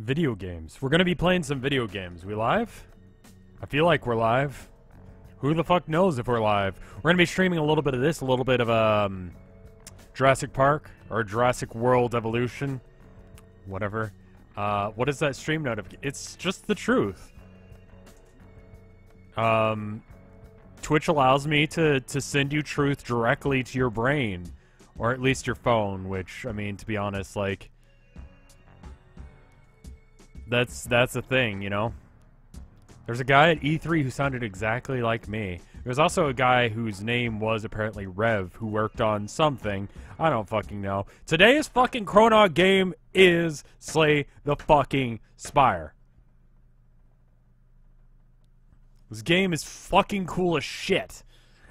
Video games. We're gonna be playing some video games. We live? I feel like we're live. Who the fuck knows if we're live? We're gonna be streaming a little bit of this, a little bit of Jurassic Park or Jurassic World Evolution, whatever. What is that stream notification? It's just the truth. Twitch allows me to send you truth directly to your brain, or at least your phone. Which, I mean, to be honest, like, that's a thing, you know. There's a guy at E3 who sounded exactly like me. There's also a guy whose name was apparently Rev, who worked on something. I don't fucking know. Today's fucking Chronog game is Slay the fucking Spire. This game is fucking cool as shit.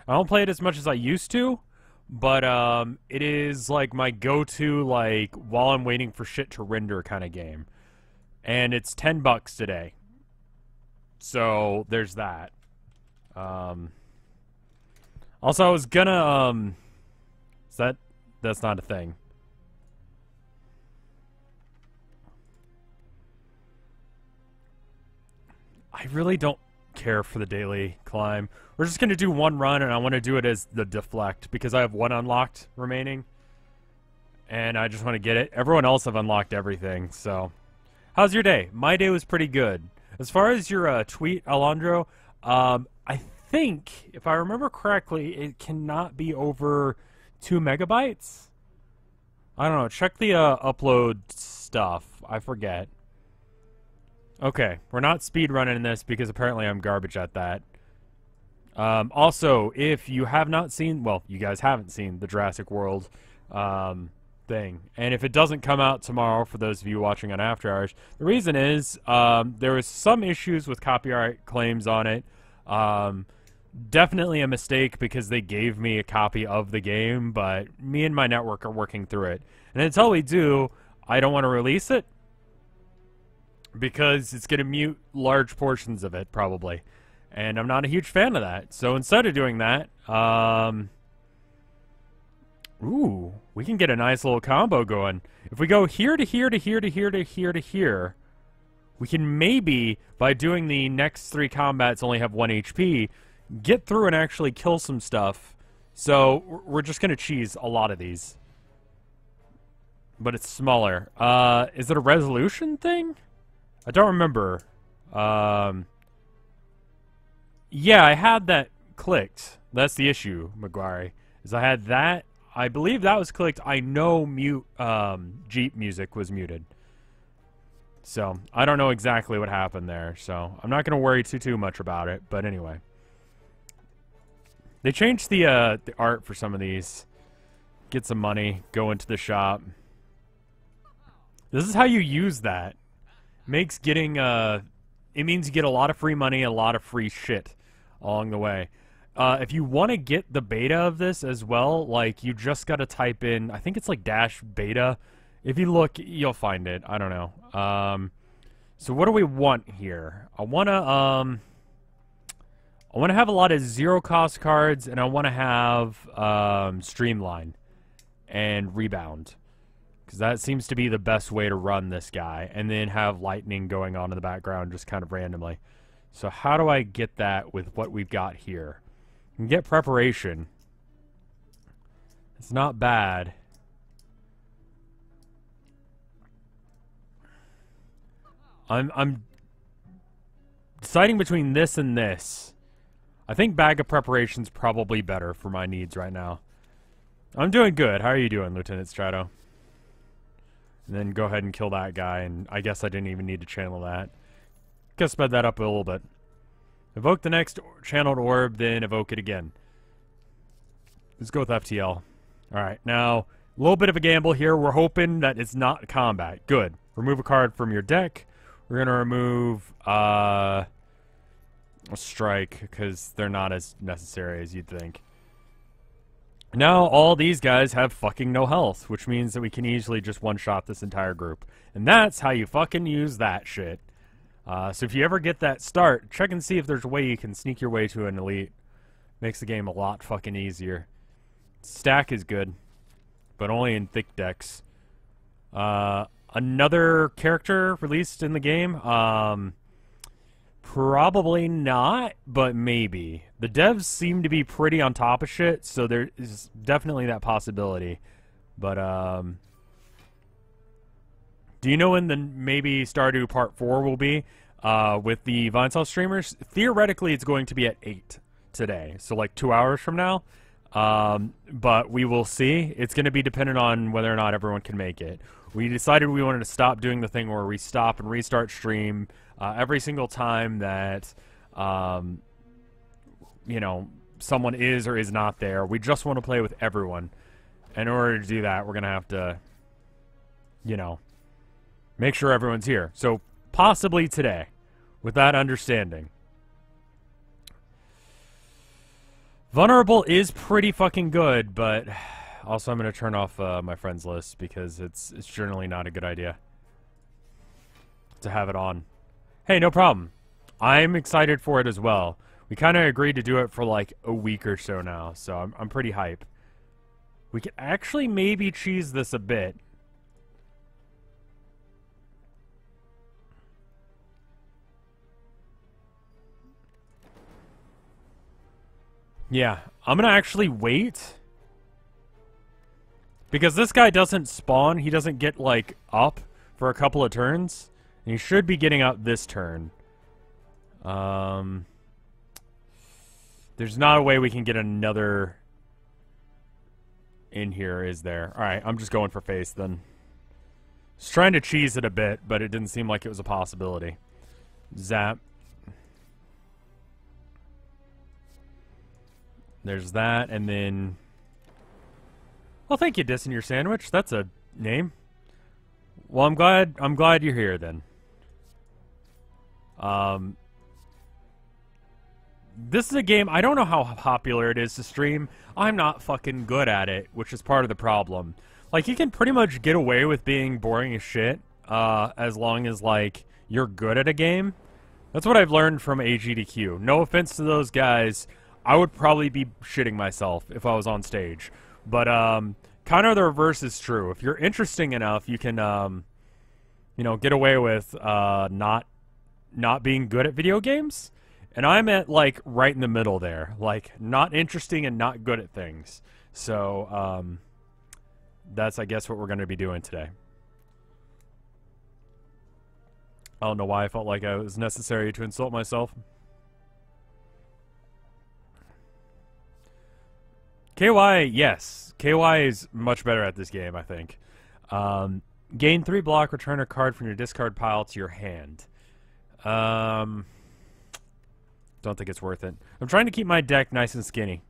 I don't play it as much as I used to, but it is like my go-to, like, while I'm waiting for shit to render kind of game. And it's $10 today. So there's that. Also, I was gonna that's not a thing. I really don't care for the daily climb. We're just gonna do one run, and I want to do it as the Defect because I have one unlocked remaining, and I just want to get it. Everyone else have unlocked everything. So, how's your day? My day was pretty good. As far as your tweet, Alondro, I think, if I remember correctly, it cannot be over 2 megabytes. I don't know. Check the upload stuff. I forget. Okay, we're not speedrunning this because apparently I'm garbage at that. Also, if you have not seen, well, you guys haven't seen the Jurassic World thing, and if it doesn't come out tomorrow, for those of you watching on After Hours, the reason is there was some issues with copyright claims on it. Definitely a mistake because they gave me a copy of the game, but me and my network are working through it, and until we do, I don't want to release it because it's going to mute large portions of it probably, and I'm not a huge fan of that. So instead of doing that, ooh, we can get a nice little combo going. If we go here to here to here to here to here to here, we can maybe, by doing the next 3 combats only have 1 HP, get through and actually kill some stuff. So we're just going to cheese a lot of these. But it's smaller. Is it a resolution thing? I don't remember. Yeah, I had that clicked. That's the issue, Maguire. Is I had that. I believe that was clicked. I know mute Jeep music was muted. So, I don't know exactly what happened there. So, I'm not going to worry too much about it. But anyway. They changed the art for some of these. Get some money. Go into the shop. This is how you use that. Makes getting, it means you get a lot of free money, a lot of free shit along the way. If you want to get the beta of this as well, like, you just got to type in, I think it's like -beta. If you look, you'll find it. I don't know. So what do we want here? I want to have a lot of zero-cost cards, and I want to have Streamline and Rebound, because that seems to be the best way to run this guy, and then have lightning going on in the background just kind of randomly. So how do I get that with what we've got here? You can get preparation. It's not bad. I'm deciding between this and this. I think bag of preparation's probably better for my needs right now. I'm doing good. How are you doing, Lieutenant Strato? And then go ahead and kill that guy, and I guess I didn't even need to channel that. Gotta sped that up a little bit. Evoke the next channeled orb, then evoke it again. Let's go with FTL. Alright, now, a little bit of a gamble here. We're hoping that it's not combat. Good. Remove a card from your deck. We're gonna remove, a strike, because they're not as necessary as you'd think. Now, all these guys have fucking no health, which means that we can easily just one-shot this entire group. And that's how you fucking use that shit. So if you ever get that start, check and see if there's a way you can sneak your way to an elite. Makes the game a lot fucking easier. Stack is good, but only in thick decks. another character released in the game? Probably not, but maybe. The devs seem to be pretty on top of shit, so there is definitely that possibility. But, do you know when the maybe Stardew Part 4 will be with the Vinesauce streamers? Theoretically, it's going to be at 8 today, so like 2 hours from now. But we will see. It's going to be dependent on whether or not everyone can make it. We decided we wanted to stop doing the thing where we stop and restart stream every single time that, you know, someone is or is not there. We just want to play with everyone. In order to do that, we're going to have to, you know, make sure everyone's here. So, possibly today, with that understanding. Vulnerable is pretty fucking good, but also I'm going to turn off my friends list because it's generally not a good idea to have it on. Hey, no problem. I'm excited for it as well. We kind of agreed to do it for like a week or so now, so I'm pretty hype. We could actually maybe cheese this a bit. Yeah, I'm gonna actually wait. Because this guy doesn't spawn, he doesn't get, like, up for a couple of turns. And he should be getting up this turn. There's not a way we can get another in here, is there? Alright, I'm just going for face then. Just trying to cheese it a bit, but it didn't seem like it was a possibility. Zap. There's that, and then... Well, thank you, Dissing Your Sandwich. That's a name. Well, I'm glad you're here then. This is a game, I don't know how popular it is to stream. I'm not fucking good at it, which is part of the problem. Like, you can pretty much get away with being boring as shit, as long as, like, you're good at a game. That's what I've learned from AGDQ. No offense to those guys, I would probably be shitting myself if I was on stage. But, kind of the reverse is true. If you're interesting enough, you can, you know, get away with, not being good at video games. And I'm at, like, right in the middle there. Like, not interesting and not good at things. So, that's, I guess, what we're going to be doing today. I don't know why I felt like it was necessary to insult myself. KY, yes. KY is much better at this game, I think. Gain 3 block, return a card from your discard pile to your hand. Don't think it's worth it. I'm trying to keep my deck nice and skinny.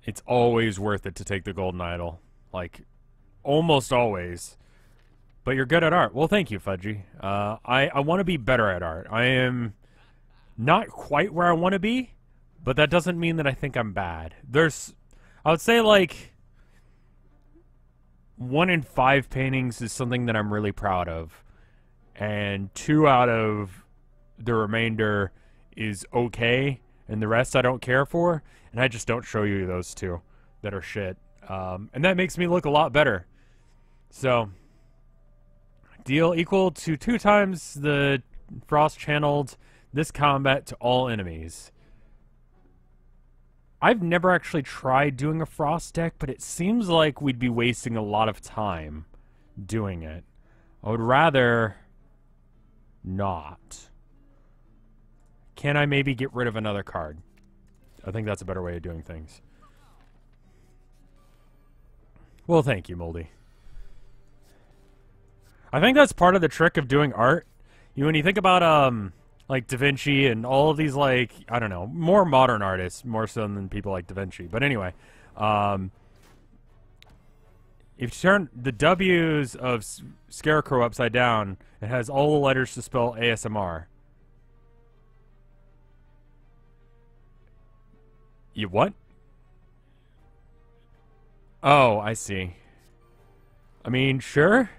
It's always worth it to take the golden idol. Like, almost always. But you're good at art. Well, thank you, Fudgy. I want to be better at art. I am not quite where I want to be, but that doesn't mean that I think I'm bad. I would say, like, 1 in 5 paintings is something that I'm really proud of. And 2 out of the remainder is okay, and the rest I don't care for, and I just don't show you those 2 that are shit. And that makes me look a lot better. So, deal equal to 2 times the frost channeled this combat to all enemies. I've never actually tried doing a frost deck, but it seems like we'd be wasting a lot of time doing it. I would rather not. Can I maybe get rid of another card? I think that's a better way of doing things. Well, thank you, Moldy. I think that's part of the trick of doing art. When you think about, like Da Vinci and all of these, like, I don't know, more modern artists, more so than people like Da Vinci. But anyway, if you turn the W's of Scarecrow upside down, it has all the letters to spell ASMR. You what? Oh, I see. I mean, sure.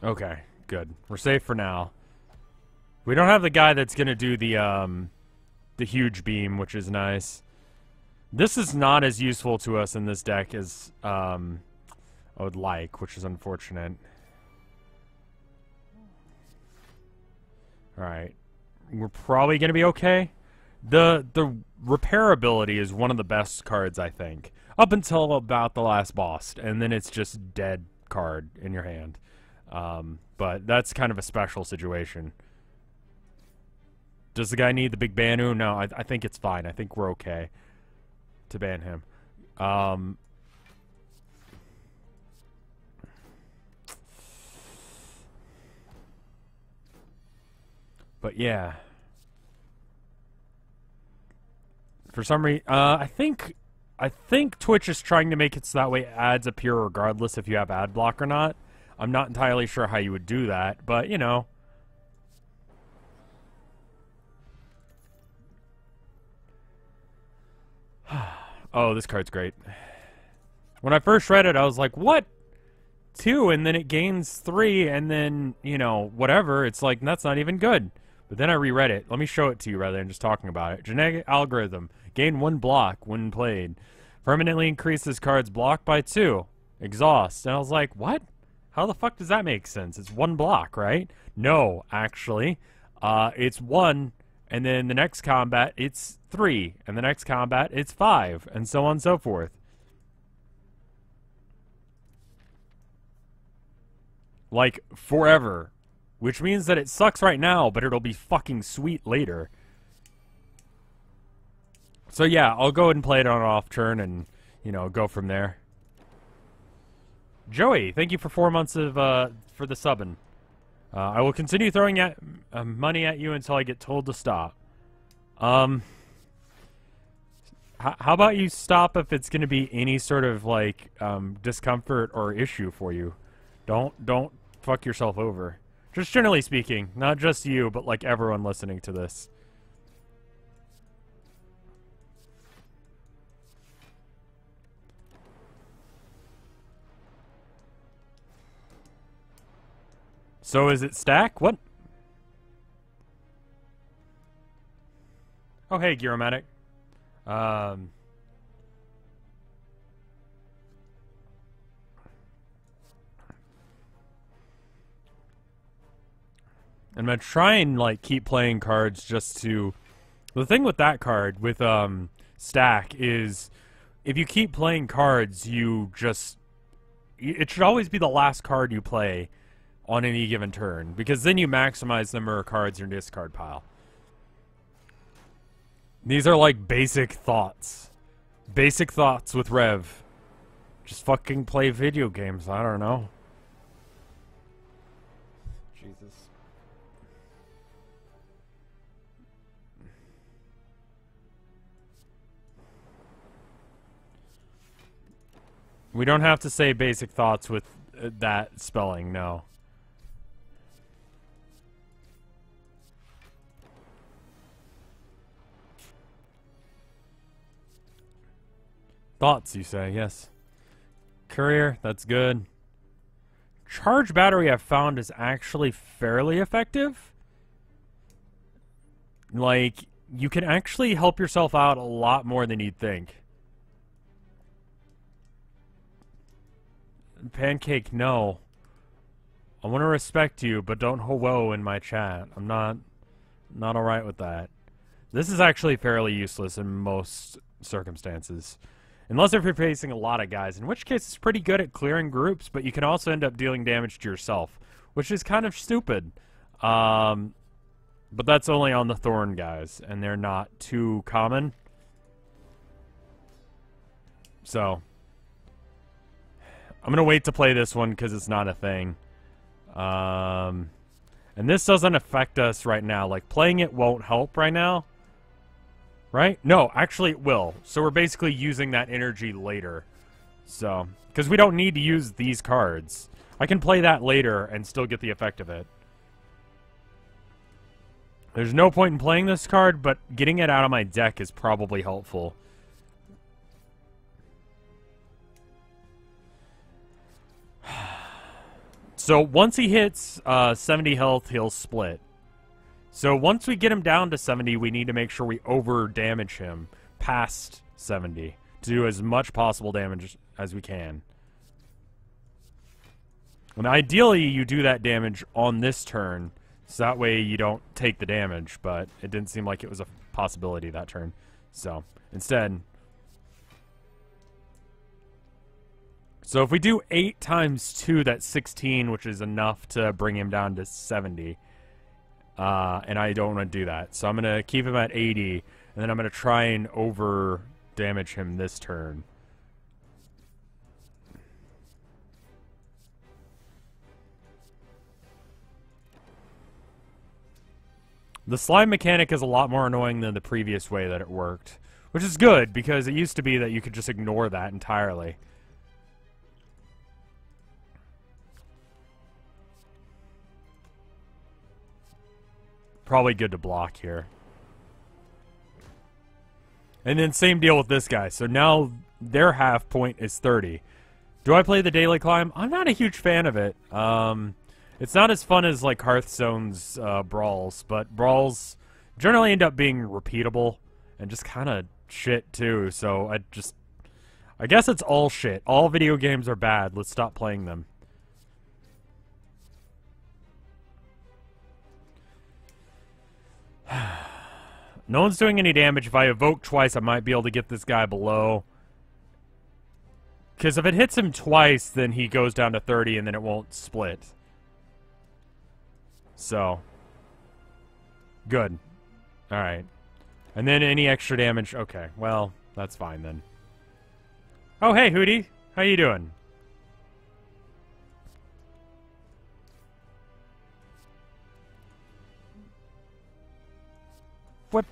Okay. Good. We're safe for now. We don't have the guy that's gonna do the huge beam, which is nice. This is not as useful to us in this deck as I would like, which is unfortunate. Alright. We're probably gonna be okay. The repairability is one of the best cards, I think. Up until about the last boss, and then it's just dead card in your hand. But that's kind of a special situation. Does the guy need the big Banu? No, I think it's fine. I think we're okay to ban him. But yeah. For some reason, I think Twitch is trying to make it so that way ads appear regardless if you have ad block or not. I'm not entirely sure how you would do that, but you know. Oh, this card's great. When I first read it, I was like, what? 2, and then it gains 3, and then, you know, whatever. It's like, that's not even good. But then I reread it. Let me show it to you rather than just talking about it. Genetic algorithm. Gain 1 block when played. Permanently increases card's block by 2. Exhaust. And I was like, what? How the fuck does that make sense? It's 1 block, right? No, actually. It's 1, and then the next combat, it's 3. And the next combat, it's 5. And so on and so forth. Like, forever. Which means that it sucks right now, but it'll be fucking sweet later. So yeah, I'll go ahead and play it on an off turn and, you know, go from there. Joey, thank you for 4 months of, for the subbing. I will continue throwing money at you until I get told to stop. How about you stop if it's going to be any sort of, like, discomfort or issue for you? Don't fuck yourself over. Just generally speaking, not just you, but like everyone listening to this. So is it stack? What? Oh, hey, Gyromatic. I'm gonna try and like keep playing cards just to. The thing with that card with stack is, if you keep playing cards, you just. It should always be the last card you play on any given turn, because then you maximize the number of cards in your discard pile. These are like basic thoughts. Basic thoughts with Rev. Just fucking play video games. I don't know. Jesus. We don't have to say basic thoughts with that spelling, no. Thoughts, you say, yes. Courier, that's good. Charge battery I've found is actually fairly effective. Like, you can actually help yourself out a lot more than you'd think. Pancake, no. I want to respect you, but don't ho-wo in my chat. I'm not alright with that. This is actually fairly useless in most circumstances. Unless if you're facing a lot of guys, in which case it's pretty good at clearing groups, but you can also end up dealing damage to yourself, which is kind of stupid. But that's only on the Thorn guys, and they're not too common. So, I'm going to wait to play this one because it's not a thing. And this doesn't affect us right now. Like, playing it won't help right now. Right? No, actually it will. So we're basically using that energy later. So, because we don't need to use these cards. I can play that later and still get the effect of it. There's no point in playing this card, but getting it out of my deck is probably helpful. So once he hits 70 health, he'll split. So once we get him down to 70, we need to make sure we over-damage him past 70 to do as much possible damage as we can. And ideally, you do that damage on this turn, so that way you don't take the damage, but it didn't seem like it was a possibility that turn. So, instead... So if we do 8 times 2, that's 16, which is enough to bring him down to 70. And I don't want to do that. So I'm going to keep him at 80, and then I'm going to try and over-damage him this turn. The slime mechanic is a lot more annoying than the previous way that it worked. Which is good, because it used to be that you could just ignore that entirely. Probably good to block here. And then same deal with this guy. So now their half point is 30. Do I play the daily climb? I'm not a huge fan of it. It's not as fun as like Hearthstone's brawls, but brawls generally end up being repeatable and just kind of shit too. So I guess it's all shit. All video games are bad. Let's stop playing them. No one's doing any damage. If I evoke twice, I might be able to get this guy below. Because if it hits him twice, then he goes down to 30 and then it won't split. So. Good. Alright. And then any extra damage. Okay, well, that's fine then. Oh, hey, Hootie. How you doing? What?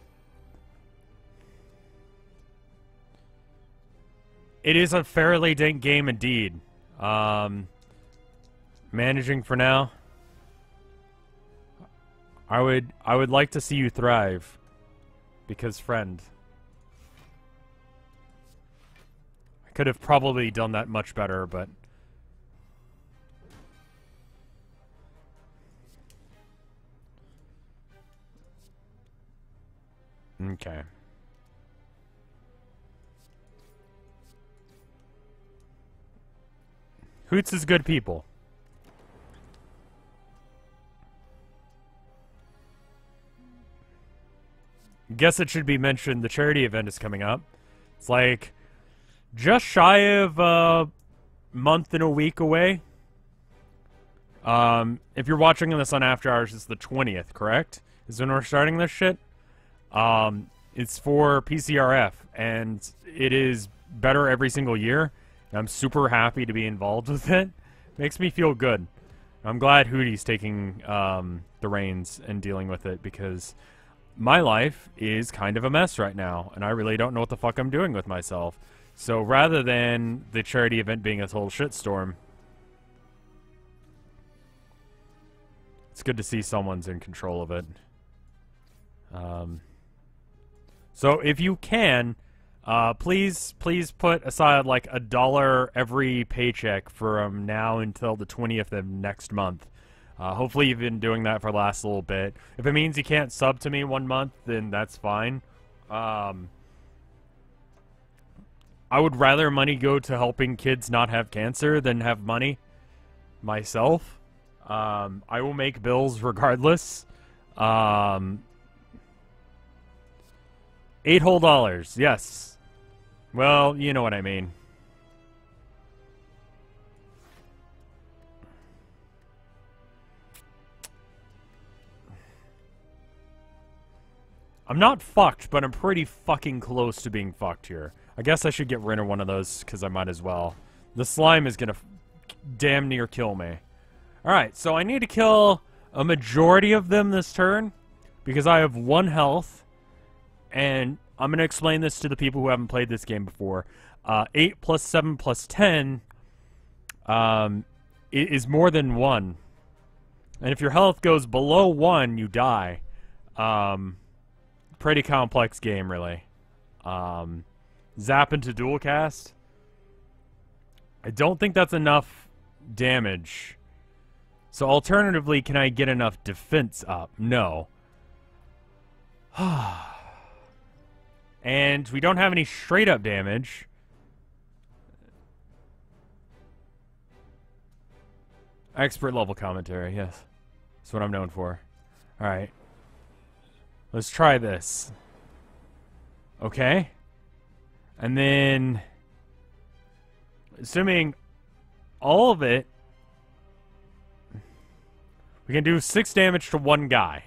It is a fairly dank game indeed. Managing for now. I would like to see you thrive. Because friend. I could have probably done that much better, but okay. Hoots is good people. Guess it should be mentioned the charity event is coming up. It's like just shy of a month and a week away. If you're watching this on After Hours, it's the 20th, correct? Is when we're starting this shit? It's for PCRF, and it is better every single year. And I'm super happy to be involved with it. Makes me feel good. I'm glad Hootie's taking the reins and dealing with it, because my life is kind of a mess right now, and I really don't know what the fuck I'm doing with myself. So rather than the charity event being a total shitstorm, it's good to see someone's in control of it. So if you can, please put aside like $1 every paycheck from now until the 20th of next month. Hopefully you've been doing that for the last little bit. If it means you can't sub to me 1 month, then that's fine. I would rather money go to helping kids not have cancer than have money myself. I will make bills regardless. $8 whole, yes. Well, you know what I mean. I'm not fucked, but I'm pretty fucking close to being fucked here. I guess I should get rid of one of those, because I might as well. The slime is gonna damn near kill me. Alright, so I need to kill a majority of them this turn, because I have 1 health, and I'm gonna explain this to the people who haven't played this game before. 8 plus 7 plus 10 is more than 1. And if your health goes below 1, you die. Pretty complex game, really. Zap into dual cast. I don't think that's enough damage So alternatively, can I get enough defense up? No. And we don't have any straight up damage. Expert level commentary, yes. That's what I'm known for. Alright. Let's try this. Okay. And then, assuming all of it, we can do 6 damage to one guy.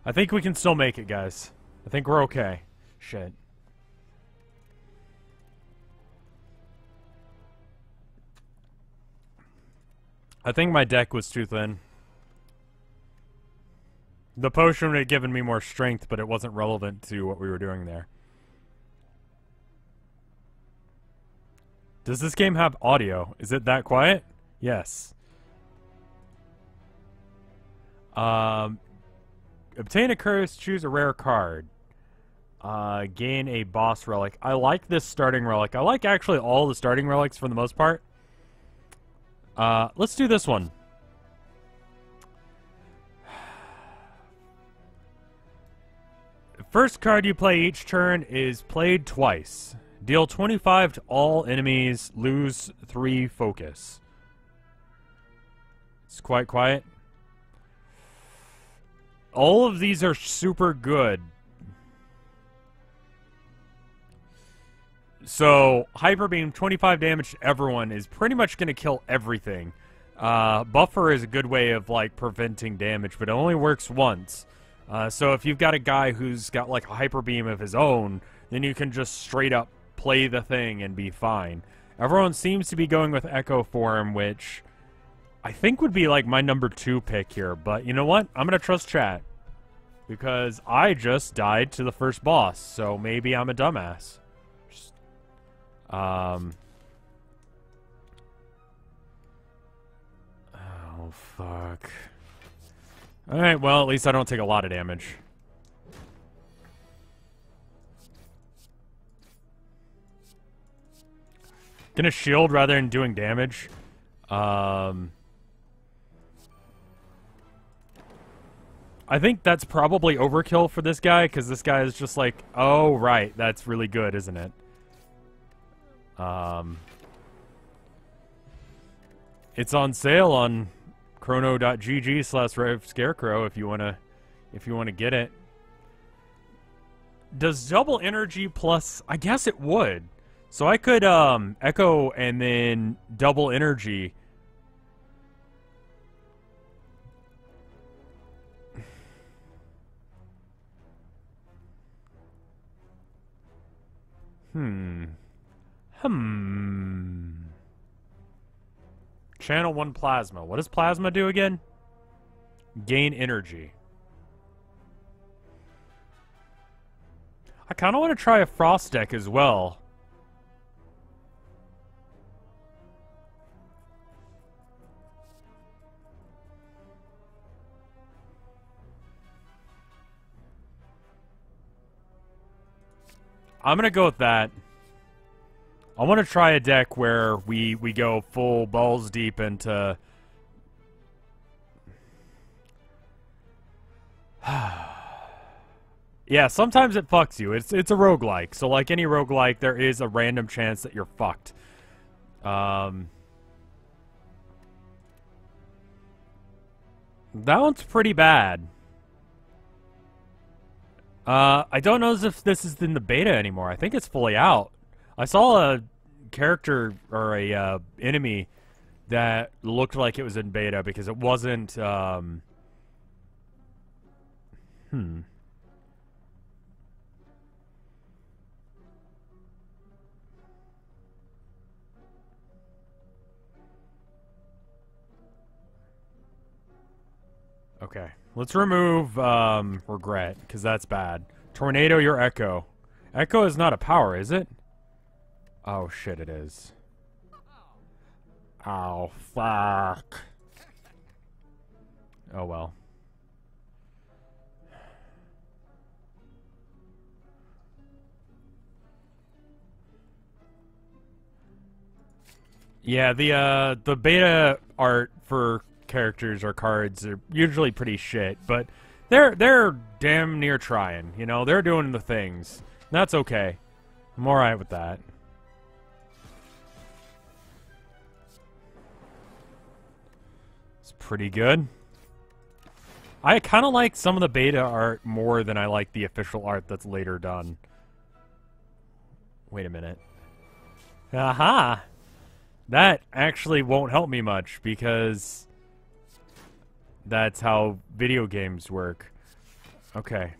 I think we can still make it, guys. I think we're okay. Shit. I think my deck was too thin. The potion had given me more strength, but it wasn't relevant to what we were doing there. Does this game have audio? Is it that quiet? Yes. Obtain a curse, choose a rare card. Gain a boss relic. I like this starting relic. I like actually all the starting relics for the most part. Let's do this one. First card you play each turn is played twice. Deal 25 to all enemies, lose 3 focus. It's quite quiet. All of these are super good. So, Hyper Beam, 25 damage to everyone, is pretty much going to kill everything. Buffer is a good way of, like, preventing damage, but it only works once. So if you've got a guy who's got, like, a Hyper Beam of his own, then you can just straight up play the thing and be fine. Everyone seems to be going with Echo Form, which I think would be, like, my number 2 pick here. But you know what? I'm going to trust chat. Because I just died to the first boss, so maybe I'm a dumbass. Oh, fuck. Alright, well, at least I don't take a lot of damage. Gonna shield rather than doing damage. I think that's probably overkill for this guy, because this guy is just like, oh, right, that's really good, isn't it? It's on sale on chrono.gg/RevScarecrow if you wanna get it. Does double energy plus? I guess it would. So I could echo and then double energy. Channel 1 plasma. What does plasma do again? Gain energy. I kind of want to try a frost deck as well. I'm going to go with that. I want to try a deck where we go full balls deep into... Yeah, sometimes it fucks you. It's a roguelike. So like any roguelike, there is a random chance that you're fucked. That one's pretty bad. I don't know if this is in the beta anymore. I think it's fully out. I saw a character or a enemy that looked like it was in beta because it wasn't. Okay, let's remove regret because that's bad. Tornado your echo. Echo is not a power, is it? Oh shit, it is. Oh fuck. Oh well. Yeah, the beta art for characters or cards are usually pretty shit, but they're damn near trying. You know, they're doing the things. That's okay. I'm all right with that. It's pretty good. I kind of like some of the beta art more than I like the official art that's later done. Wait a minute. Aha! That actually won't help me much because that's how video games work. Okay.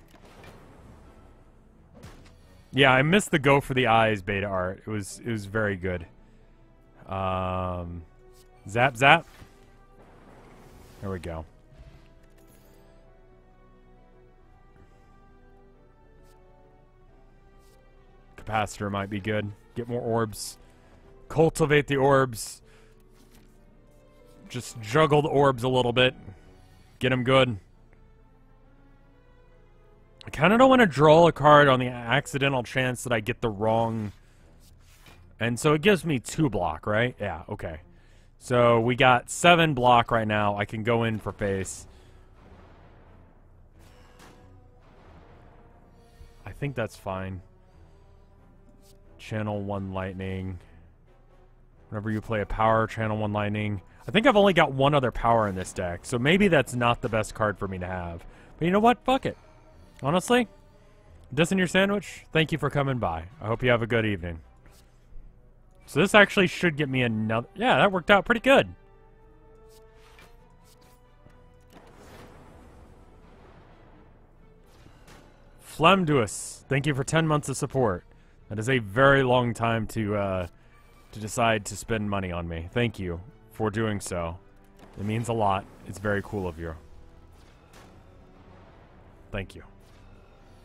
Yeah, I missed the go for the eyes beta art. It was very good. Zap zap. There we go. Capacitor might be good. Get more orbs. Cultivate the orbs. Just juggle the orbs a little bit. Get them good. I kind of don't want to draw a card on the accidental chance that I get the wrong... And so it gives me 2 block, right? Yeah, okay. So we got 7 block right now. I can go in for face. I think that's fine. Channel 1 lightning. Whenever you play a power, channel 1 lightning. I think I've only got 1 other power in this deck, so maybe that's not the best card for me to have. But you know what? Fuck it. Honestly, this in your sandwich, thank you for coming by. I hope you have a good evening. So this actually should get me another... Yeah, that worked out pretty good. Flamduous, thank you for 10 months of support. That is a very long time to decide to spend money on me. Thank you for doing so. It means a lot. It's very cool of you. Thank you.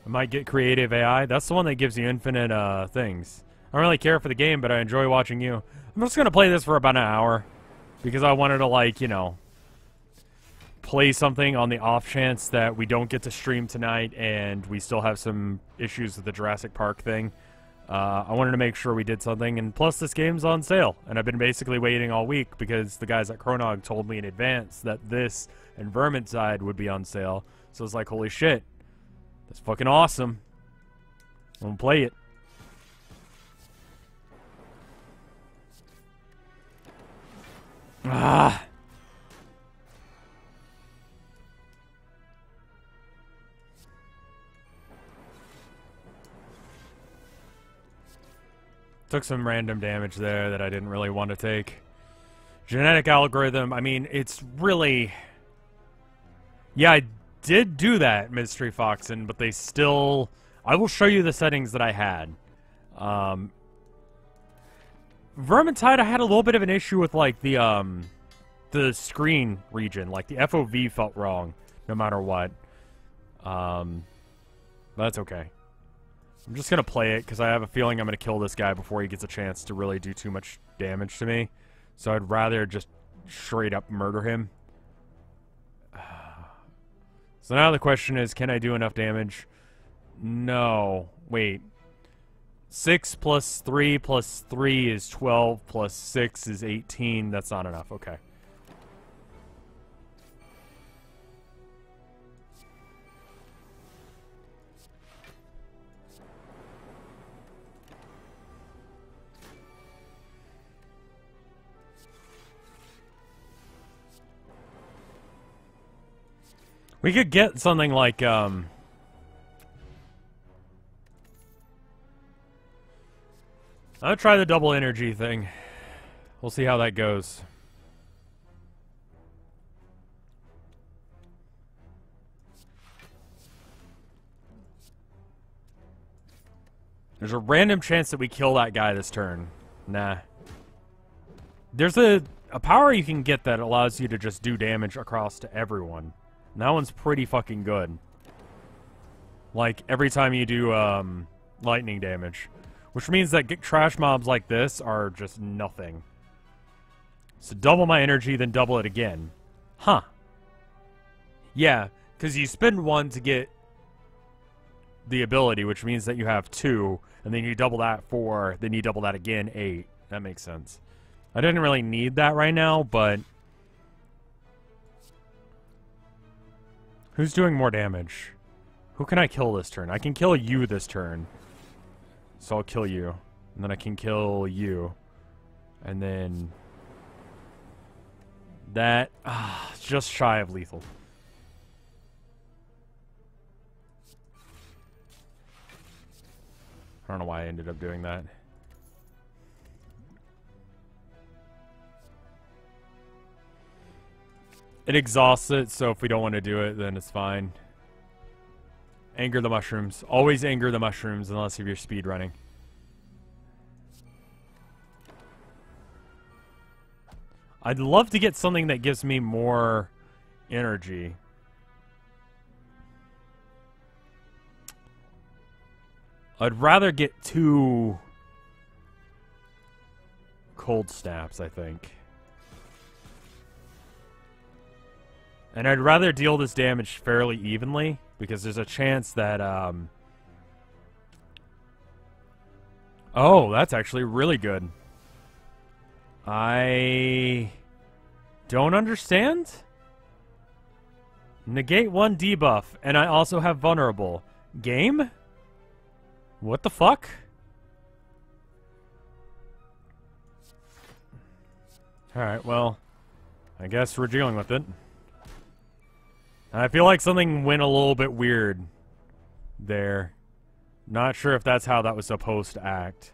I might get creative AI. That's the one that gives you infinite things. I don't really care for the game, but I enjoy watching you. I'm just going to play this for about an hour because I wanted to, like, you know, play something on the off chance that we don't get to stream tonight and we still have some issues with the Jurassic Park thing. I wanted to make sure we did something, and plus this game's on sale, and I've been basically waiting all week because the guys at Chronog told me in advance that this and Vermintide would be on sale, so it's like, holy shit, that's fucking awesome. I'm gonna play it. Ah. Took some random damage there that I didn't really want to take. Genetic algorithm, I mean, it's really... Yeah, I did do that, Mystery Foxen, but they still... I will show you the settings that I had. Vermintide, I had a little bit of an issue with, like, the screen region. Like, the FOV felt wrong, no matter what. That's okay. I'm just going to play it, because I have a feeling I'm going to kill this guy before he gets a chance to really do too much damage to me. So I'd rather just straight up murder him. So now the question is, can I do enough damage? No. Wait. 6 plus 3 plus 3 is 12, plus 6 is 18. That's not enough. Okay. We could get something like, I'll try the double energy thing. We'll see how that goes. There's a random chance that we kill that guy this turn. Nah. There's a power you can get that allows you to just do damage across to everyone. And that one's pretty fucking good. Like, every time you do, lightning damage. Which means that trash mobs like this are just nothing. So double my energy, then double it again. Huh. Yeah, because you spend 1 to get the ability, which means that you have 2, and then you double that 4, then you double that again 8. That makes sense. I didn't really need that right now, but... Who's doing more damage? Who can I kill this turn? I can kill you this turn. So I'll kill you. And then I can kill you. And then... That... just shy of lethal. I don't know why I ended up doing that. It exhausts it, so if we don't want to do it, then it's fine. Anger the mushrooms. Always anger the mushrooms unless you're speed running. I'd love to get something that gives me more energy. I'd rather get 2 cold snaps, I think. And I'd rather deal this damage fairly evenly, because there's a chance that, Oh, that's actually really good. I don't understand? Negate 1 debuff, and I also have vulnerable. Game? What the fuck? Alright, well, I guess we're dealing with it. I feel like something went a little bit weird there. Not sure if that's how that was supposed to act.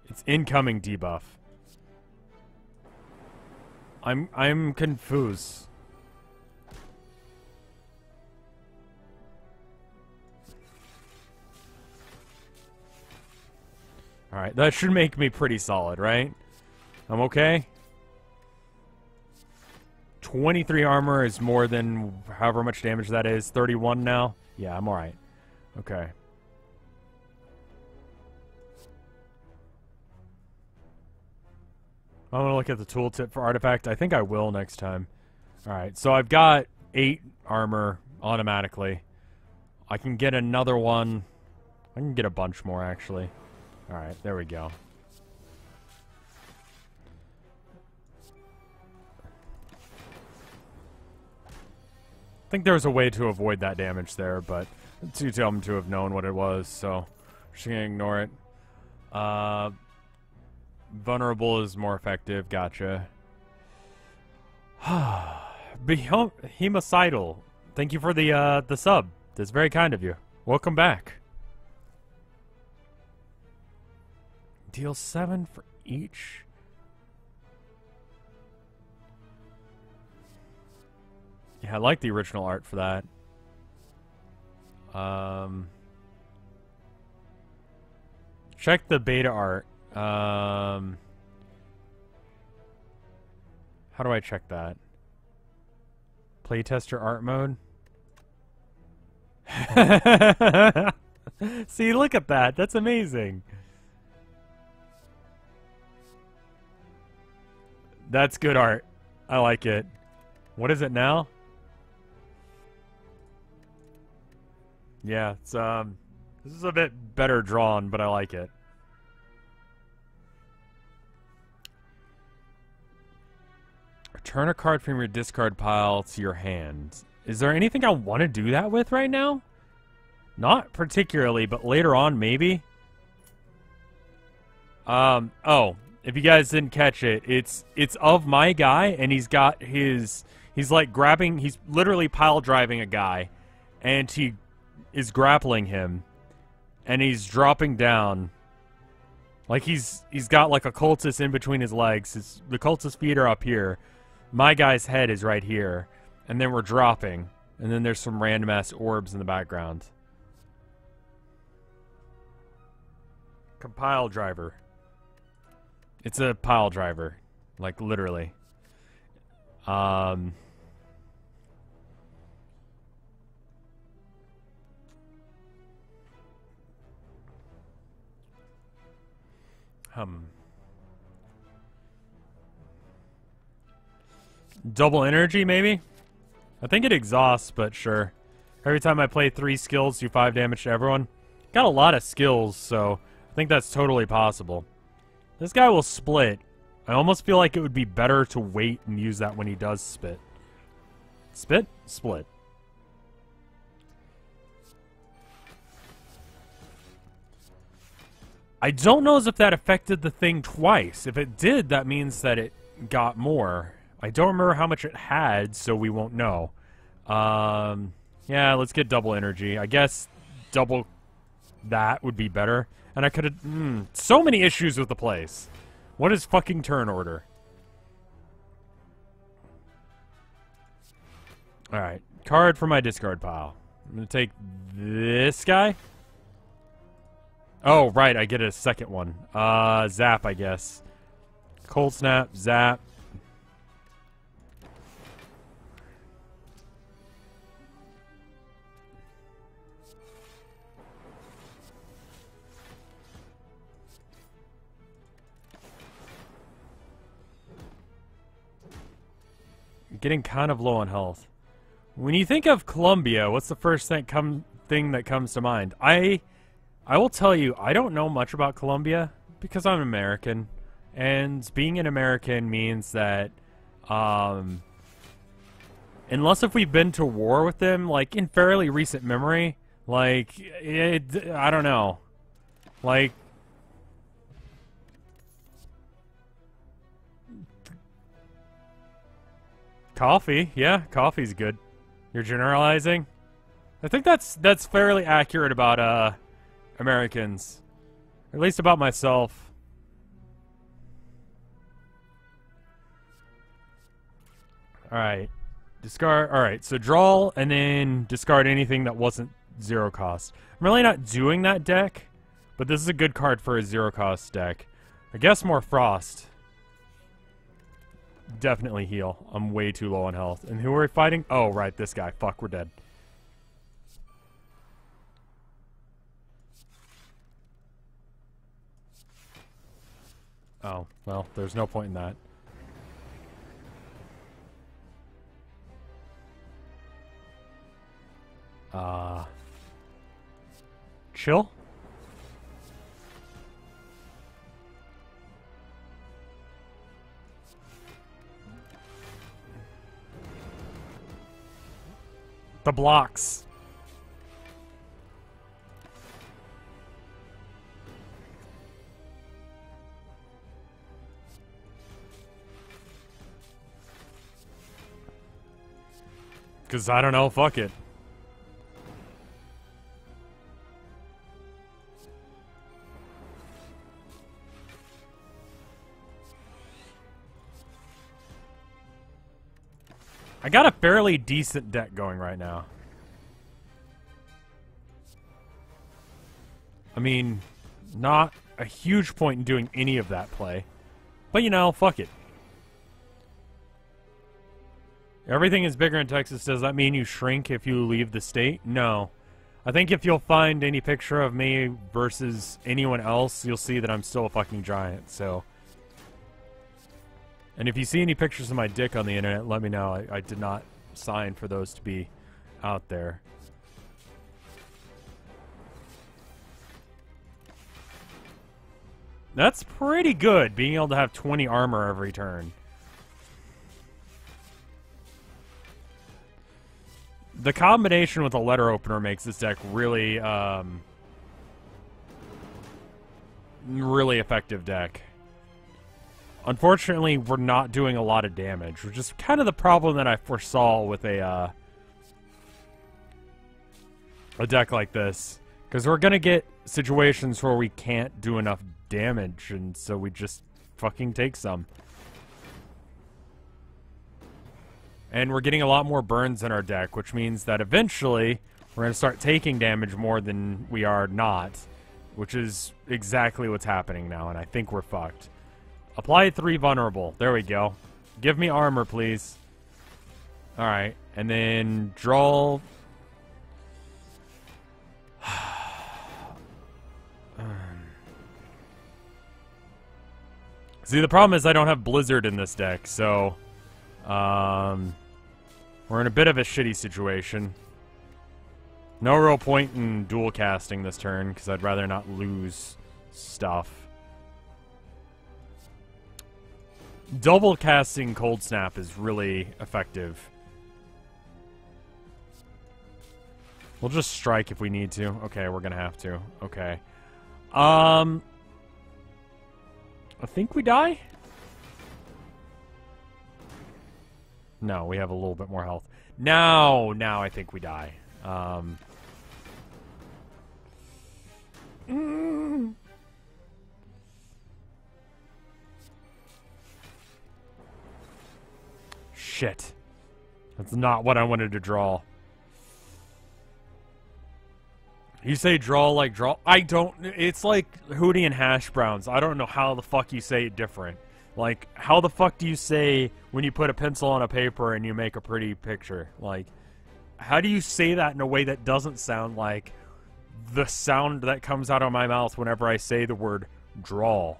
It's incoming debuff. I'm confused. Alright, that should make me pretty solid, right? I'm okay? 23 armor is more than however much damage that is. 31 now? Yeah, I'm alright. Okay. I want to look at the tooltip for artifact. I think I will next time. Alright, so I've got 8 armor automatically. I can get another one. I can get a bunch more, actually. Alright, there we go. I think there was a way to avoid that damage there, but it's too dumb to have known what it was, so just gonna ignore it. Vulnerable is more effective, gotcha. Hemocidal, thank you for the sub. That's very kind of you. Welcome back. Deal 7 for each. Yeah, I like the original art for that. Check the beta art. How do I check that? Playtester art mode? See, look at that. That's amazing. That's good art. I like it. What is it now? Yeah, it's this is a bit better drawn, but I like it. Return a card from your discard pile to your hand. Is there anything I want to do that with right now? Not particularly, but later on maybe. Oh, if you guys didn't catch it, it's of my guy, and he's like grabbing, he's literally pile driving a guy, and he is grappling him, and he's dropping down. Like he's got like a cultist in between his legs. The cultist feet are up here. My guy's head is right here, and then we're dropping, and then there's some random ass orbs in the background. Compile driver. It's a pile driver, like literally. Double energy, maybe? I think it exhausts, but sure. Every time I play 3 skills, do 5 damage to everyone. Got a lot of skills, so I think that's totally possible. This guy will split. I almost feel like it would be better to wait and use that when he does spit. Spit? Split. I don't know as if that affected the thing twice. If it did, that means that it got more. I don't remember how much it had, so we won't know. Yeah, let's get double energy. I guess double that would be better. And I could have... so many issues with the place. What is fucking turn order? Alright. Card from my discard pile. I'm going to take this guy. Oh, right. I get a second one. Zap, I guess. Cold Snap, Zap. Getting kind of low on health. When you think of Colombia, what's the first thing that comes to mind? I will tell you, I don't know much about Colombia because I'm American, and being an American means that unless if we've been to war with them, like in fairly recent memory, like I don't know, like. Coffee, yeah, coffee's good. You're generalizing? I think that's fairly accurate about Americans. Or at least about myself. Alright. Discard, alright, so draw and then discard anything that wasn't 0 cost. I'm really not doing that deck, but this is a good card for a 0 cost deck. I guess more Frost. Definitely heal. I'm way too low on health. And who are we fighting? Oh, right, this guy. Fuck, we're dead. Oh, well, there's no point in that. Chill? The blocks. Because I don't know, fuck it. I got a fairly decent deck going right now. I mean, not a huge point in doing any of that play. But, you know, fuck it. Everything is bigger in Texas. Does that mean you shrink if you leave the state? No. I think if you'll find any picture of me versus anyone else, you'll see that I'm still a fucking giant, so... And if you see any pictures of my dick on the internet, let me know. I did not sign for those to be out there. That's pretty good, being able to have 20 armor every turn. The combination with a letter opener makes this deck really, really effective deck. Unfortunately, we're not doing a lot of damage, which is kind of the problem that I foresaw with a deck like this. Because we're going to get situations where we can't do enough damage, and so we just fucking take some. And we're getting a lot more burns in our deck, which means that eventually we're going to start taking damage more than we are not, which is exactly what's happening now, and I think we're fucked. Apply 3 vulnerable. There we go. Give me armor, please. Alright. And then draw... See, the problem is I don't have Blizzard in this deck, so... we're in a bit of a shitty situation. No real point in dual casting this turn, because I'd rather not lose stuff. Double casting Cold Snap is really effective. We'll just strike if we need to. Okay, we're gonna have to. Okay. I think we die? No, we have a little bit more health. Now I think we die. Shit. That's not what I wanted to draw. You say draw like draw. I don't. It's like Hootie and Hash Browns. I don't know how the fuck you say it different. Like, how the fuck do you say when you put a pencil on a paper and you make a pretty picture? Like, how do you say that in a way that doesn't sound like the sound that comes out of my mouth whenever I say the word draw?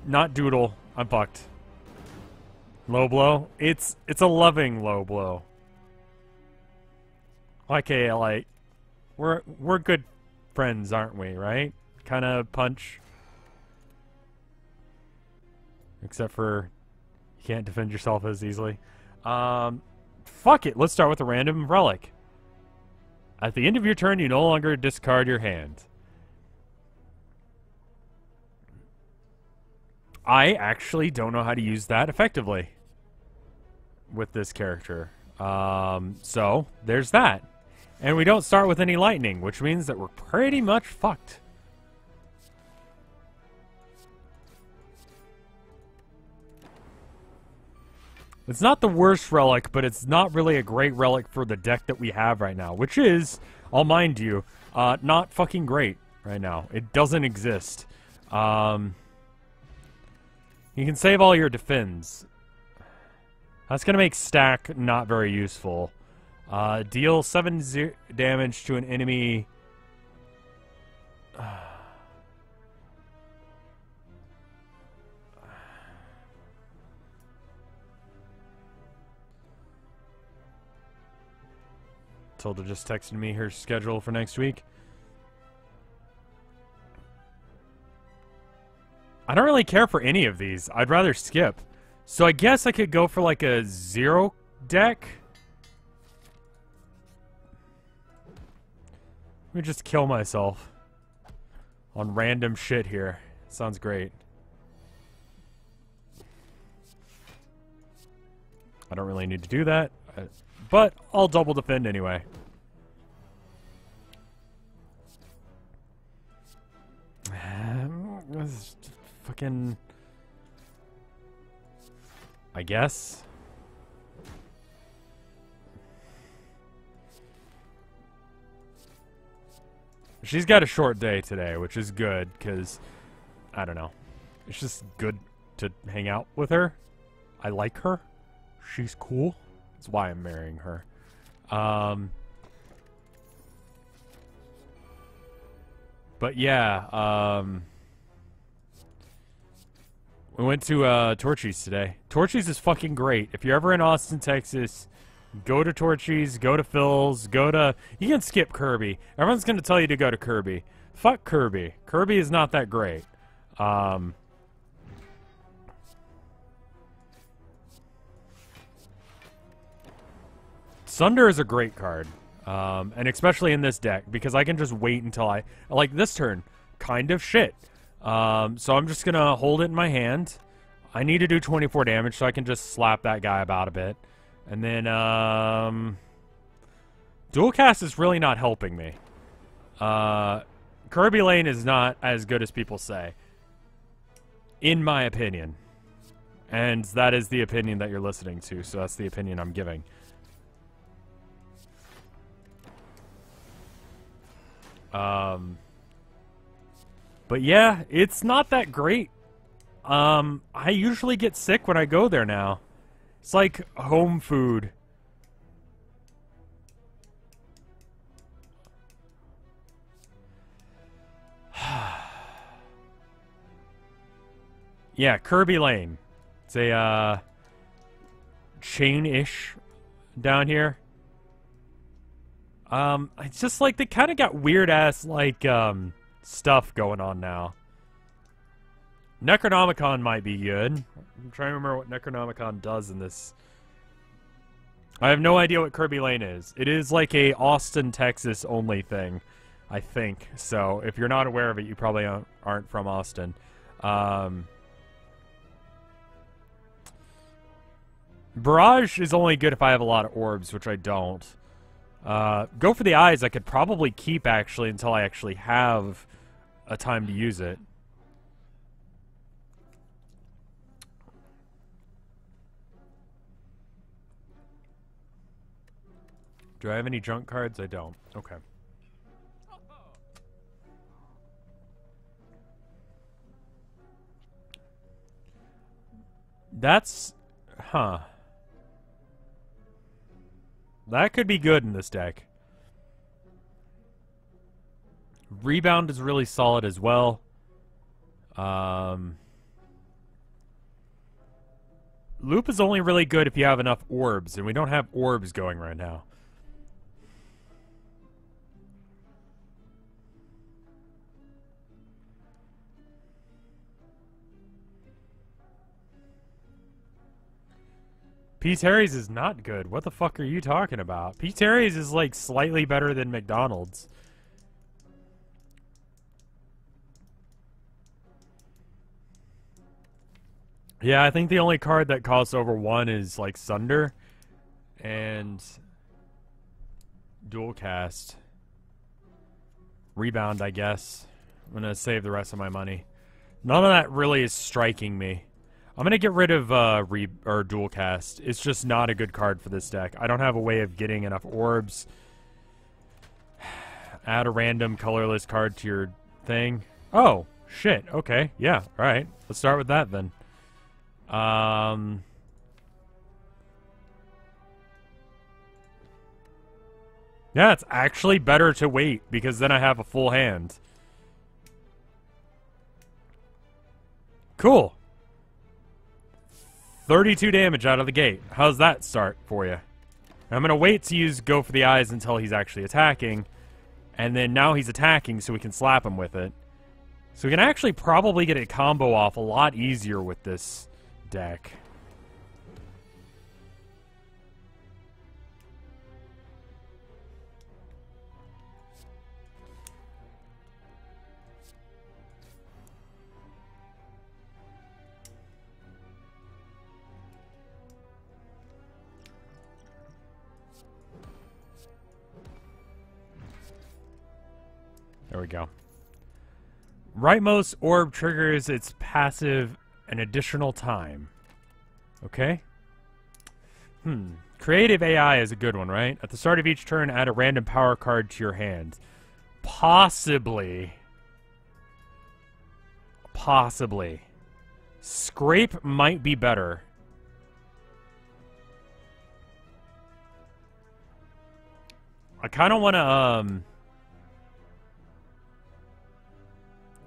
Not doodle. I'm fucked. Low blow? It's a loving low blow. Okay, like, we're good friends, aren't we, right? Kinda punch. Except for you can't defend yourself as easily. Fuck it, let's start with a random relic. At the end of your turn, you no longer discard your hand. I actually don't know how to use that effectively with this character. So, there's that. And we don't start with any lightning, which means that we're pretty much fucked. It's not the worst relic, but it's not really a great relic for the deck that we have right now, which is, I'll mind you, not fucking great right now. It doesn't exist. You can save all your defends. That's going to make stack not very useful. Deal 7 damage to an enemy. Tilda just texted me her schedule for next week. I don't really care for any of these. I'd rather skip. So I guess I could go for like a 0 deck. Let me just kill myself on random shit here. Sounds great. I don't really need to do that, but I'll double defend anyway. This is fucking... I guess. She's got a short day today, which is good, because, I don't know. It's just good to hang out with her. I like her. She's cool. That's why I'm marrying her. But yeah, we went to Torchy's today. Torchy's is fucking great. If you're ever in Austin, Texas, go to Torchy's, go to Phil's, go to... You can skip Kirby. Everyone's going to tell you to go to Kirby. Fuck Kirby. Kirby is not that great. Sunder is a great card. And especially in this deck, because I can just wait until I... Like, this turn, kind of shit. So I'm just going to hold it in my hand. I need to do 24 damage, so I can just slap that guy about a bit. And then, dual cast is really not helping me. Kirby Lane is not as good as people say. In my opinion. And that is the opinion that you're listening to, so that's the opinion I'm giving. But yeah, it's not that great. I usually get sick when I go there now. It's like home food. Yeah, Kirby Lane. It's a, chain-ish down here. It's just like they kind of got weird-ass, like, stuff going on now. Necronomicon might be good. I'm trying to remember what Necronomicon does in this. I have no idea what Kirby Lane is. It is like a Austin, Texas only thing, I think. So if you're not aware of it, you probably aren't from Austin. Barrage is only good if I have a lot of orbs, which I don't. Go for the eyes I could probably keep, actually, until I actually have a time to use it. Do I have any junk cards? I don't. Okay. That's... Huh. That could be good in this deck. Rebound is really solid as well. Loop is only really good if you have enough orbs, and we don't have orbs going right now. P. Terry's is not good. What the fuck are you talking about? P. Terry's is like slightly better than McDonald's. Yeah, I think the only card that costs over 1 is like Sunder and Dual Cast. Rebound, I guess. I'm gonna save the rest of my money. None of that really is striking me. I'm gonna get rid of Dual Cast. It's just not a good card for this deck. I don't have a way of getting enough orbs. Add a random colorless card to your thing. Oh, shit. Okay, yeah, alright. Let's start with that then. Yeah, it's actually better to wait, because then I have a full hand. Cool. 32 damage out of the gate. How's that start for you? I'm going to wait to use Go for the Eyes until he's actually attacking. And then now he's attacking, so we can slap him with it. So we can actually probably get a combo off a lot easier with this deck. There we go. Rightmost orb triggers its passive an additional time. Okay. Creative AI is a good one, right? At the start of each turn, add a random power card to your hand. Possibly. Possibly. Scrape might be better. I kind of want to,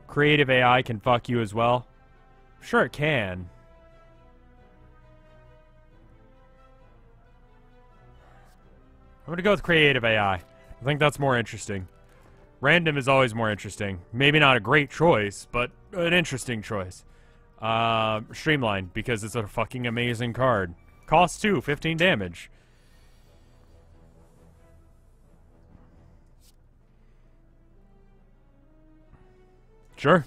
Creative AI can fuck you as well. Sure it can. I'm gonna go with Creative AI. I think that's more interesting. Random is always more interesting. Maybe not a great choice, but an interesting choice. Streamline, because it's a fucking amazing card. Cost 2, 15 damage. Sure.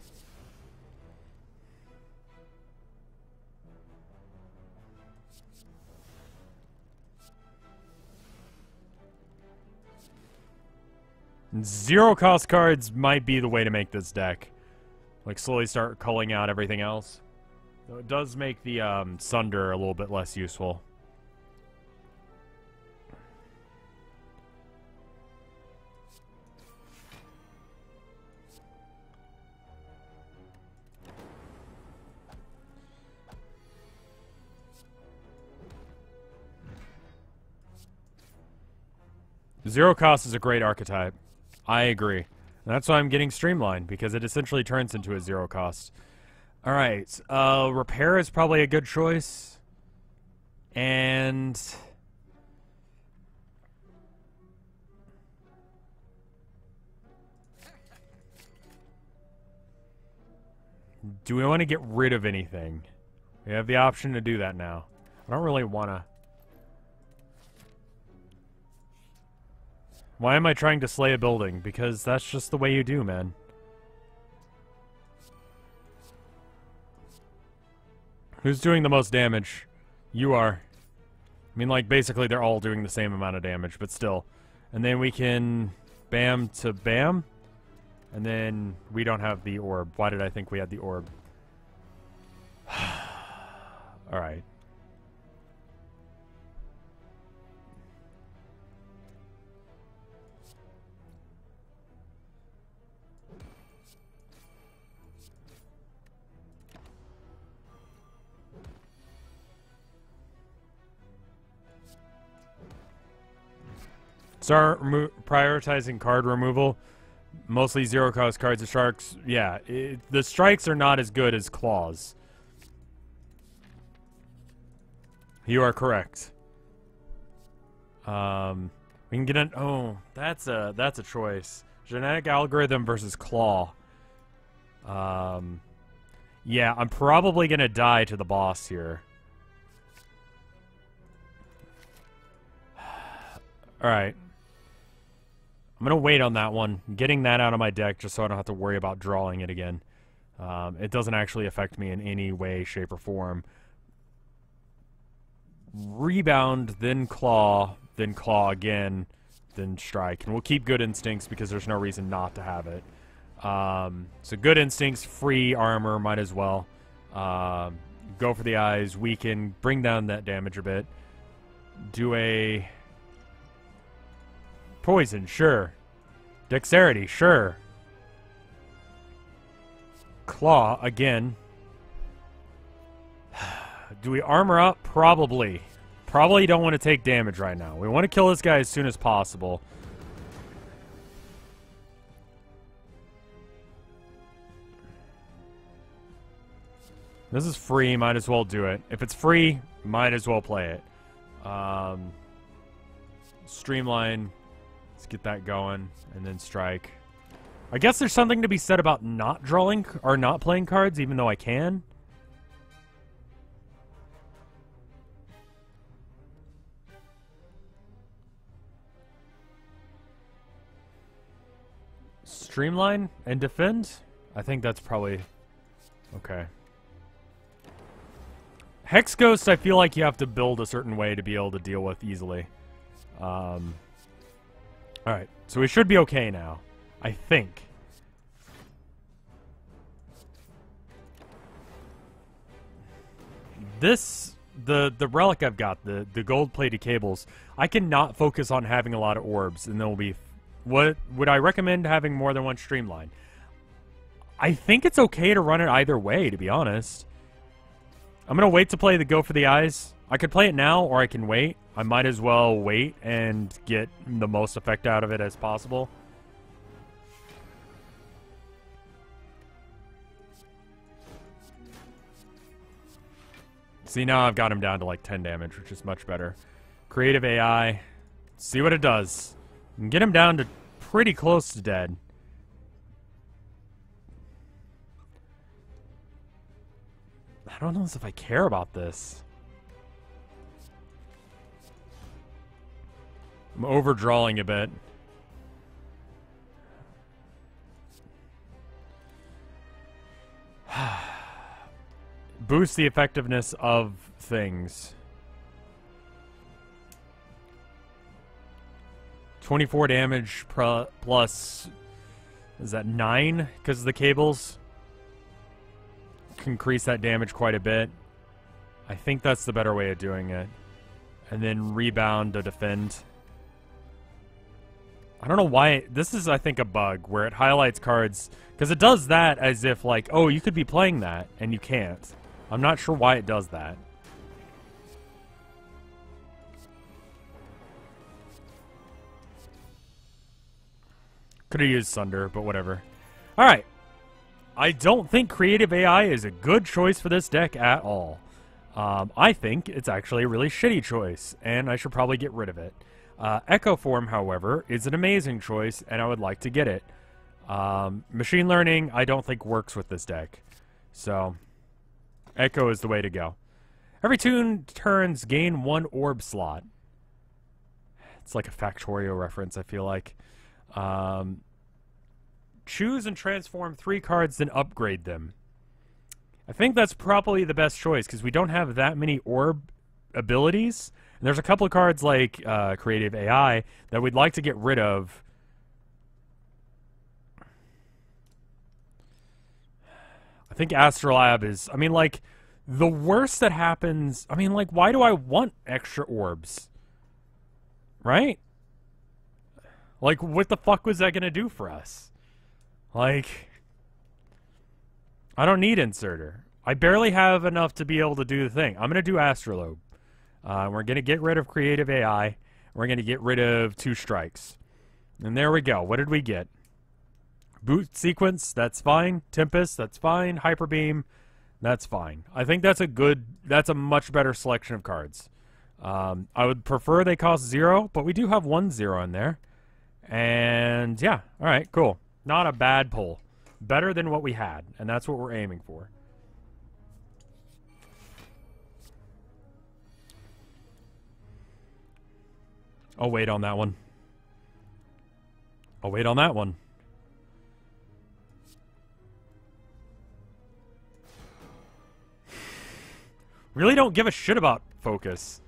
Zero cost cards might be the way to make this deck. Like, slowly start culling out everything else. Though it does make the Sunder a little bit less useful. Zero cost is a great archetype. I agree. And that's why I'm getting Streamline, because it essentially turns into a zero cost. Alright, repair is probably a good choice. And... do we want to get rid of anything? We have the option to do that now. I don't really want to... why am I trying to slay a building? Because that's just the way you do, man. Who's doing the most damage? You are. I mean, like, basically they're all doing the same amount of damage, but still. And then we can bam to bam. And then we don't have the orb. Why did I think we had the orb? Alright. Start prioritizing card removal. Mostly zero-cost cards and sharks. Yeah, the strikes are not as good as claws. You are correct. We can get an... oh, that's a choice. Genetic algorithm versus claw. Yeah, I'm probably gonna die to the boss here. Alright. I'm going to wait on that one. Getting that out of my deck just so I don't have to worry about drawing it again. It doesn't actually affect me in any way, shape, or form. Rebound, then claw again, then strike. And we'll keep good instincts because there's no reason not to have it. So good instincts, free armor, might as well. Go for the eyes, weaken, bring down that damage a bit. Do a... poison, sure. Dexterity, sure. Claw, again. Do we armor up? Probably. Probably don't want to take damage right now. We want to kill this guy as soon as possible. This is free, might as well do it. If it's free, might as well play it. Streamline. Let's get that going, and then strike. I guess there's something to be said about not drawing, or not playing cards, even though I can. Streamline and defend? I think that's probably... okay. Hex Ghost, I feel like you have to build a certain way to be able to deal with easily. Alright, so we should be okay now. I think. This, the relic I've got, the gold-plated cables, I cannot focus on having a lot of orbs, and they'll be... what would I recommend having more than one streamline? I think it's okay to run it either way, to be honest. I'm going to wait to play the Go for the Eyes. I could play it now, or I can wait. I might as well wait and get the most effect out of it as possible. See, now I've got him down to like 10 damage, which is much better. Creative AI. See what it does. And get him down to pretty close to dead. I don't know if I care about this. I'm overdrawing a bit. Boost the effectiveness of things. 24 damage plus... is that 9? Because of the cables? Can increase that damage quite a bit. I think that's the better way of doing it. And then rebound to defend. I don't know why... this is, I think, a bug where it highlights cards... because it does that as if, like, oh, you could be playing that, and you can't. I'm not sure why it does that. Could have used Sunder, but whatever. Alright. I don't think creative AI is a good choice for this deck at all. I think it's actually a really shitty choice, and I should probably get rid of it. Echo Form, however, is an amazing choice, and I would like to get it. Machine Learning, I don't think works with this deck. So, Echo is the way to go. Every 2 turns, gain 1 orb slot. It's like a Factorio reference, I feel like. Choose and transform 3 cards, then upgrade them. I think that's probably the best choice, because we don't have that many orb abilities. And there's a couple of cards like Creative AI that we'd like to get rid of. I think Astrolab is... I mean, like, the worst that happens... I mean, like, why do I want extra orbs? Right? Like, what the fuck was that going to do for us? Like... I don't need Inserter. I barely have enough to be able to do the thing. I'm going to do Astrolabe. We're going to get rid of Creative AI. We're going to get rid of 2 strikes. And there we go. What did we get? Boot Sequence, that's fine. Tempest, that's fine. Hyper Beam, that's fine. I think that's a much better selection of cards. I would prefer they cost 0, but we do have 1 0 in there. And yeah, alright, cool. Not a bad pull. Better than what we had, and that's what we're aiming for. I'll wait on that one. I'll wait on that one. Really don't give a shit about focus.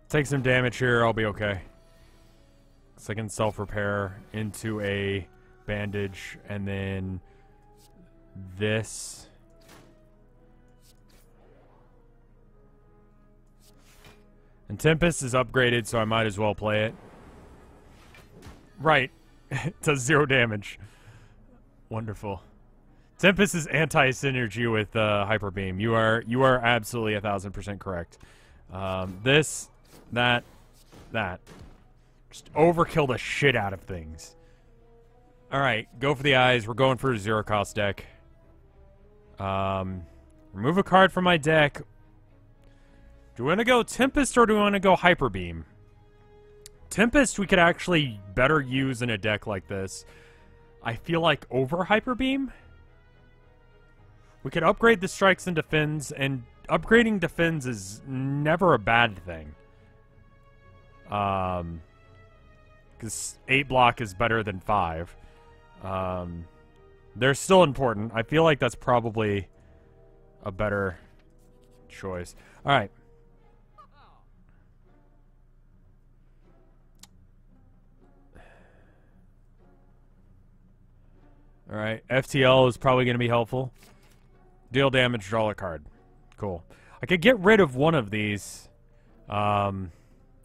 Take some damage here, I'll be okay. So I can self-repair into a bandage, and then this. And Tempest is upgraded, so I might as well play it. Right. It does 0 damage. Wonderful. Tempest is anti-synergy with Hyper Beam. You are absolutely 1000% correct. This, that. Just overkill the shit out of things. Alright, go for the eyes. We're going for a 0-cost deck. Remove a card from my deck. Do we want to go Tempest or do we want to go Hyper Beam? Tempest we could actually better use in a deck like this. I feel like over Hyper Beam? We could upgrade the strikes and defends, and upgrading defends is never a bad thing. Because 8 block is better than 5. They're still important. I feel like that's probably a better choice. Alright. Alright, FTL is probably going to be helpful. Deal damage, draw a card. Cool. I could get rid of one of these. I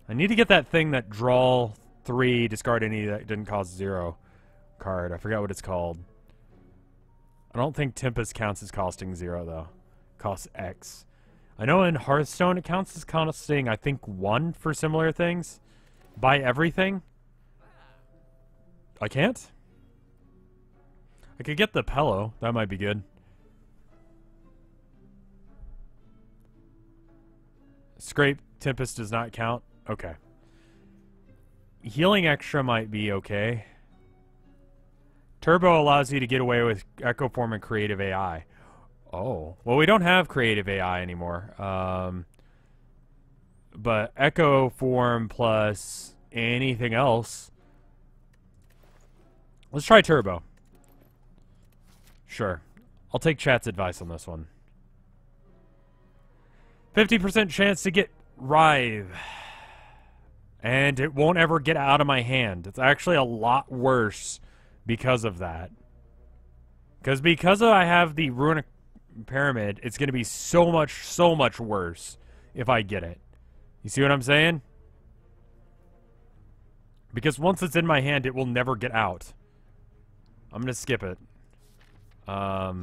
need to get that thing that draw 3, discard any that didn't cost 0 card. I forgot what it's called. I don't think Tempest counts as costing 0, though. Costs X. I know in Hearthstone it counts as costing, I think, 1 for similar things. Buy everything. I can't? I could get the pillow. That might be good. Scrape Tempest does not count. Okay. Healing Extra might be okay. Turbo allows you to get away with Echo Form and Creative AI. Oh. Well, we don't have Creative AI anymore. But Echo Form plus anything else. Let's try Turbo. Sure. I'll take chat's advice on this one. 50% chance to get Writhe. And it won't ever get out of my hand. It's actually a lot worse because of that. Because I have the Runic Pyramid, it's going to be so much worse if I get it. You see what I'm saying? Because once it's in my hand, it will never get out. I'm gonna skip it. Huh.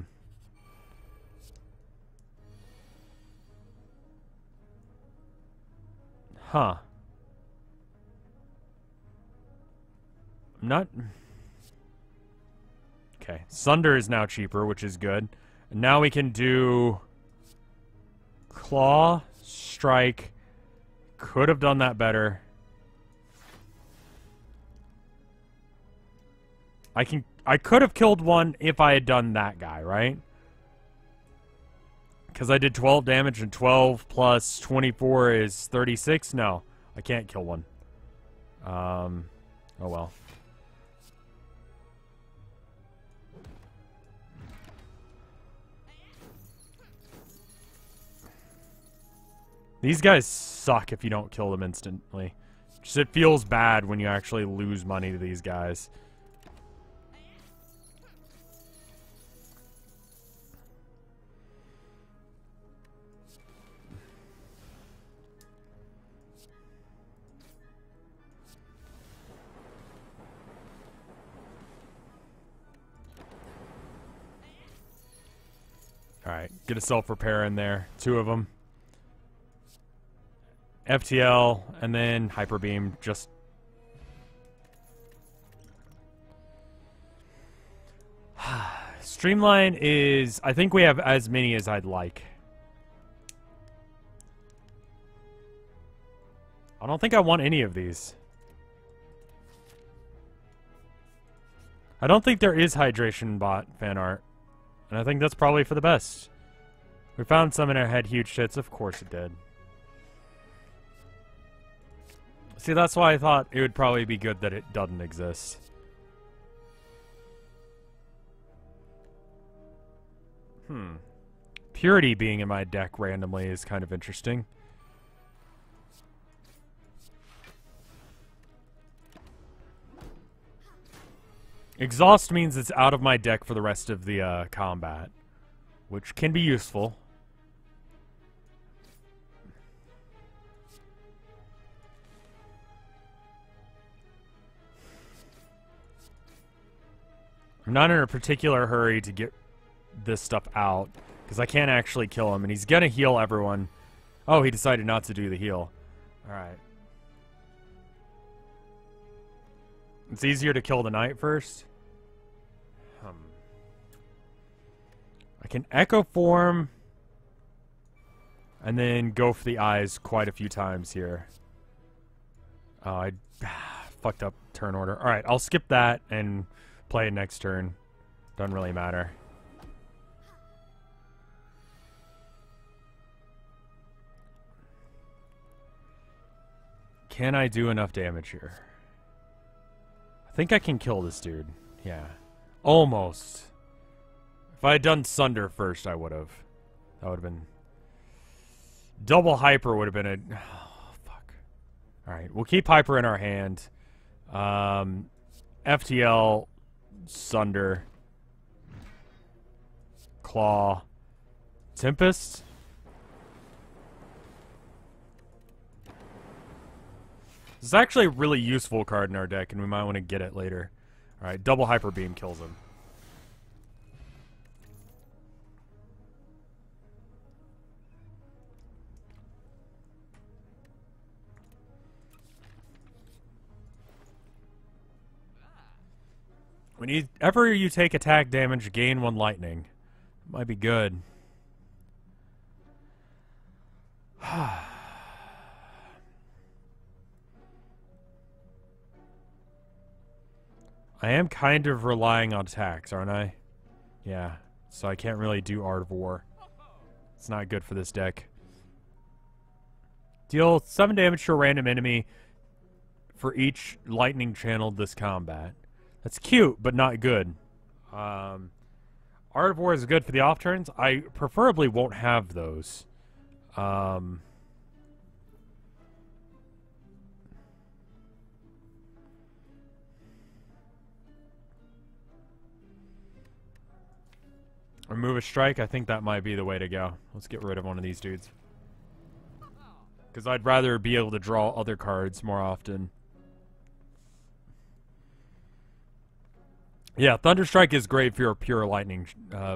I'm not... Okay. Sunder is now cheaper, which is good. And now we can do... Claw, Strike. Could have done that better. I could have killed one if I had done that guy, right? Because I did 12 damage and 12 plus 24 is 36? No, I can't kill one. Oh well. These guys suck if you don't kill them instantly. Just it feels bad when you actually lose money to these guys. Alright, get a self-repair in there. 2 of them. FTL, and then Hyper Beam, just... Streamline is... I think we have as many as I'd like. I don't think I want any of these. I don't think there is Hydration Bot fan art. And I think that's probably for the best. We found some in our head huge hits. Of course it did. See, that's why I thought it would probably be good that it doesn't exist. Purity being in my deck randomly is kind of interesting. Exhaust means it's out of my deck for the rest of the combat, which can be useful. I'm not in a particular hurry to get this stuff out, because I can't actually kill him, and he's gonna heal everyone. Oh, he decided not to do the heal. Alright. It's easier to kill the knight first. I can Echo Form and then go for the eyes quite a few times here. Oh, I fucked up turn order. Alright, I'll skip that and play it next turn. Doesn't really matter. Can I do enough damage here? I think I can kill this dude. Yeah. Almost. If I had done Sunder first, I would have. That would have been... Double Hyper would have been a... Oh, fuck. Alright, we'll keep Hyper in our hand. FTL, Sunder, Claw, Tempest. This is actually a really useful card in our deck, and we might want to get it later. Alright, double Hyper Beam kills him. Whenever you take attack damage, gain 1 lightning. Might be good. I am kind of relying on attacks, aren't I? Yeah, so I can't really do Art of War. It's not good for this deck. Deal 7 damage to a random enemy for each lightning channeled this combat. That's cute, but not good. Art of War is good for the off turns. I preferably won't have those. Remove a strike. I think that might be the way to go. Let's get rid of one of these dudes. Because I'd rather be able to draw other cards more often. Yeah, Thunderstrike is great for your pure lightning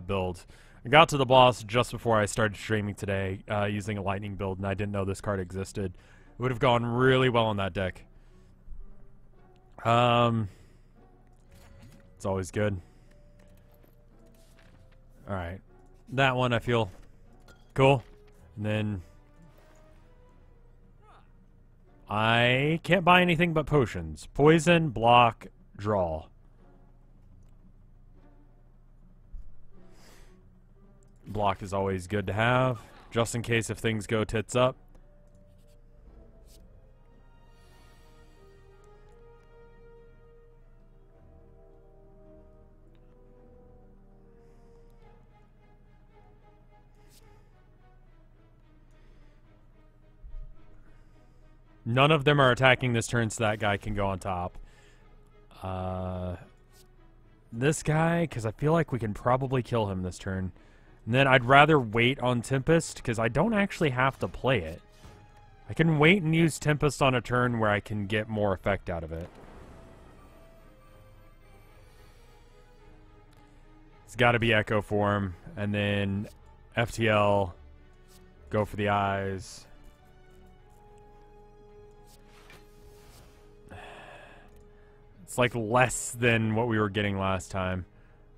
build. I got to the boss just before I started streaming today using a lightning build, and I didn't know this card existed. It would have gone really well on that deck. It's always good. Alright. That one I feel cool. And then I can't buy anything but potions. Poison, block, draw. Block is always good to have, just in case if things go tits up. None of them are attacking this turn, so that guy can go on top. This guy, because I feel like we can probably kill him this turn. And then I'd rather wait on Tempest, because I don't actually have to play it. I can wait and use Tempest on a turn where I can get more effect out of it. It's got to be Echo Form, and then FTL, go for the eyes. It's like less than what we were getting last time.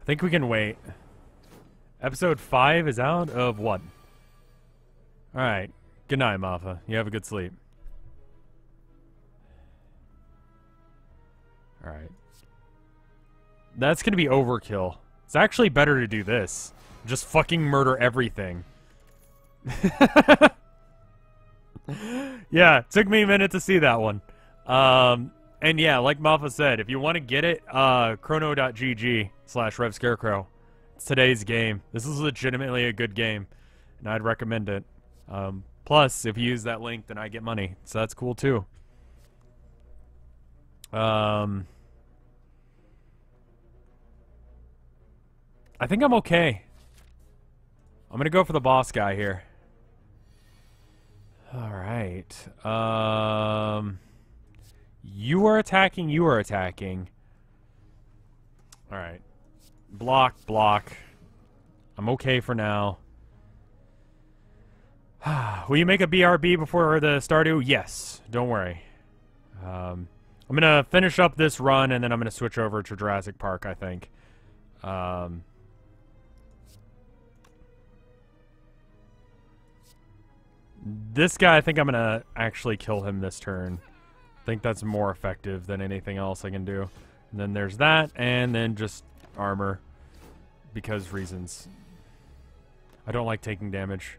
I think we can wait. Episode 5 is out of what? Alright. Good night, Mafa. You have a good sleep. Alright. That's gonna be overkill. It's actually better to do this. Just fucking murder everything. Yeah, it took me a minute to see that one. And yeah, like Mafa said, if you want to get it, chrono.gg/RevScarecrow. It's today's game. This is legitimately a good game, and I'd recommend it. Plus, if you use that link, then I get money, so that's cool too. I think I'm okay. I'm gonna go for the boss guy here. Alright. You are attacking, you are attacking. Alright. Block, block. I'm okay for now. Will you make a BRB before the Stardew? Yes. Don't worry. I'm going to finish up this run, and then I'm going to switch over to Jurassic Park, I think. This guy, I think I'm going to actually kill him this turn. I think that's more effective than anything else I can do. And then there's that, and then just armor. Because reasons. I don't like taking damage.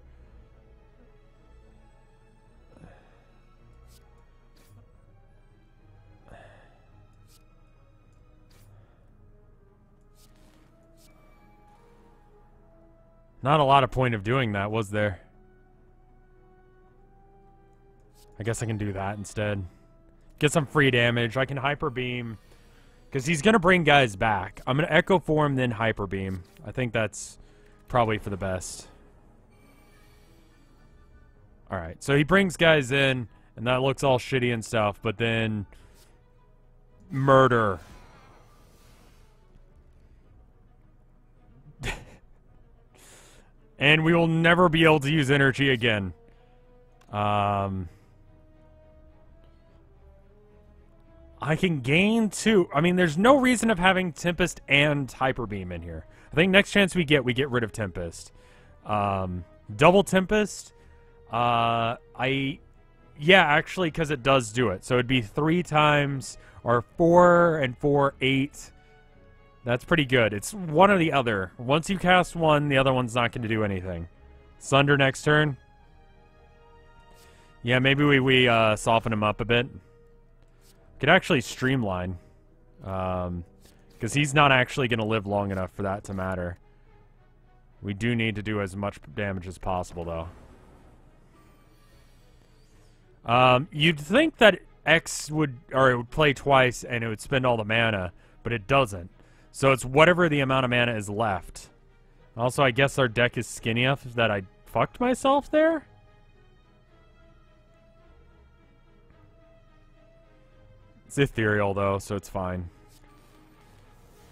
Not a lot of point of doing that, was there? I guess I can do that instead. Get some free damage. I can Hyper Beam. Because he's going to bring guys back. I'm going to Echo Form, then Hyper Beam. I think that's probably for the best. Alright, so he brings guys in, and that looks all shitty and stuff, but then... Murder. And we will never be able to use energy again. I can gain 2. I mean, there's no reason of having Tempest and Hyper Beam in here. I think next chance we get rid of Tempest. Double Tempest. Yeah, actually, because it does do it. So it'd be 3 times, or 4 and 4, 8. That's pretty good. It's one or the other. Once you cast one, the other one's not going to do anything. Sunder next turn. Yeah, maybe we soften him up a bit. Could actually streamline. Because he's not actually going to live long enough for that to matter. We do need to do as much damage as possible, though. You'd think that X would play twice and it would spend all the mana, but it doesn't. So it's whatever the amount of mana is left. Also, I guess our deck is skinny enough that I fucked myself there? It's ethereal, though, so it's fine.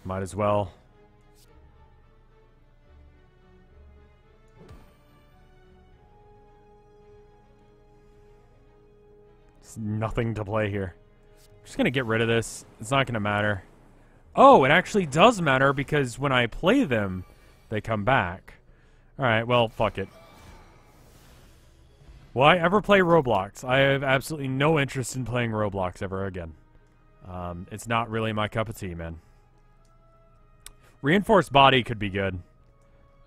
Might as well. There's nothing to play here. I'm just gonna get rid of this. It's not gonna matter. Oh, it actually does matter because when I play them, they come back. Alright, well, fuck it. Will I ever play Roblox? I have absolutely no interest in playing Roblox ever again. It's not really my cup of tea, man. Reinforced body could be good.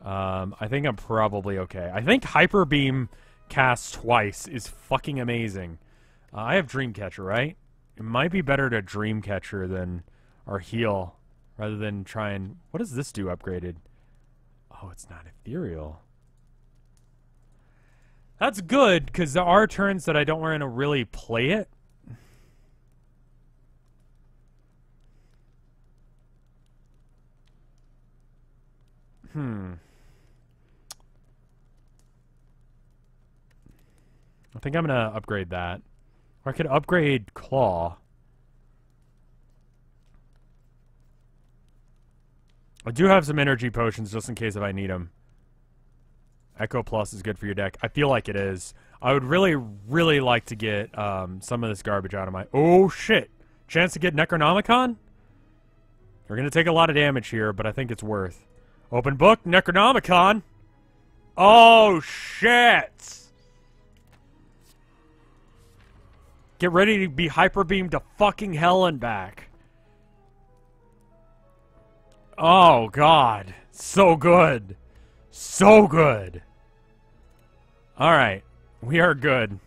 I think I'm probably okay. I think Hyper Beam cast twice is fucking amazing. I have Dreamcatcher, right? It might be better to Dreamcatcher than our heal, rather than try and... What does this do upgraded? Oh, it's not ethereal. That's good, because there are turns that I don't want to really play it. I think I'm going to upgrade that. Or I could upgrade Claw. I do have some energy potions just in case if I need them. Echo Plus is good for your deck. I feel like it is. I would really, really like to get some of this garbage out of my... Oh, shit. Chance to get Necronomicon? We're going to take a lot of damage here, but I think it's worth. Open book, Necronomicon. Oh, shit. Get ready to be hyper beamed to fucking hell and back. Oh, God. So good. So good. Alright. We are good.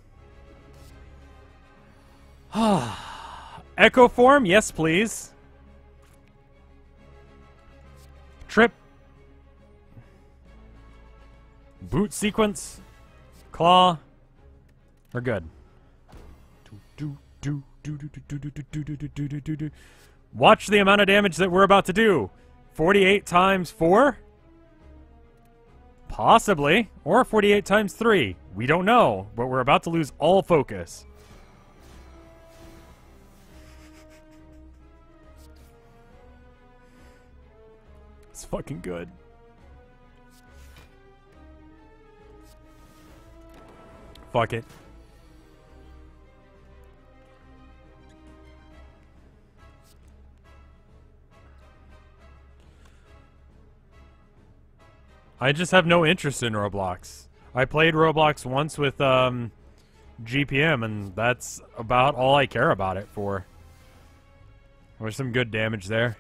Echo form? Yes, please. Trip. Boot sequence. Claw. We're good. Watch the amount of damage that we're about to do. 48 times 4? Possibly. Or 48 times 3. We don't know, but we're about to lose all focus. It's fucking good. Fuck it. I just have no interest in Roblox. I played Roblox once with GPM, and that's about all I care about it for. There's some good damage there.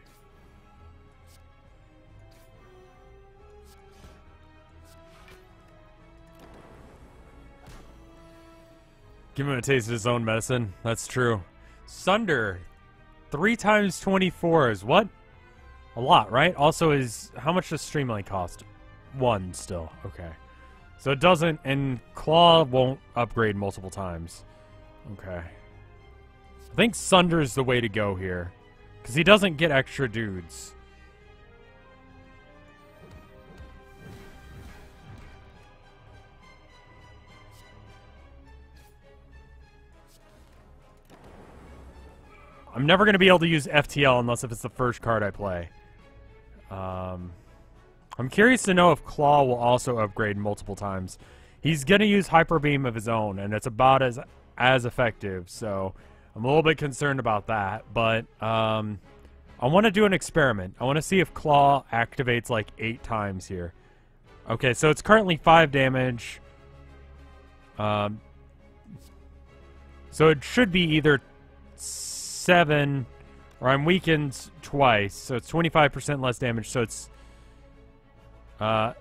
Give him a taste of his own medicine. That's true. Sunder. 3 times 24 is what? A lot, right? Also, is how much does Streamline cost? 1 still. Okay. So it doesn't, and Claw won't upgrade multiple times. Okay. I think Sunder's the way to go here. Because he doesn't get extra dudes. I'm never going to be able to use FTL unless if it's the first card I play. I'm curious to know if Claw will also upgrade multiple times. He's going to use Hyper Beam of his own, and it's about as effective, so I'm a little bit concerned about that. But I want to do an experiment. I want to see if Claw activates like 8 times here. Okay, so it's currently 5 damage. So it should be either 7, or I'm weakened twice, so it's 25% less damage, so it's... Claw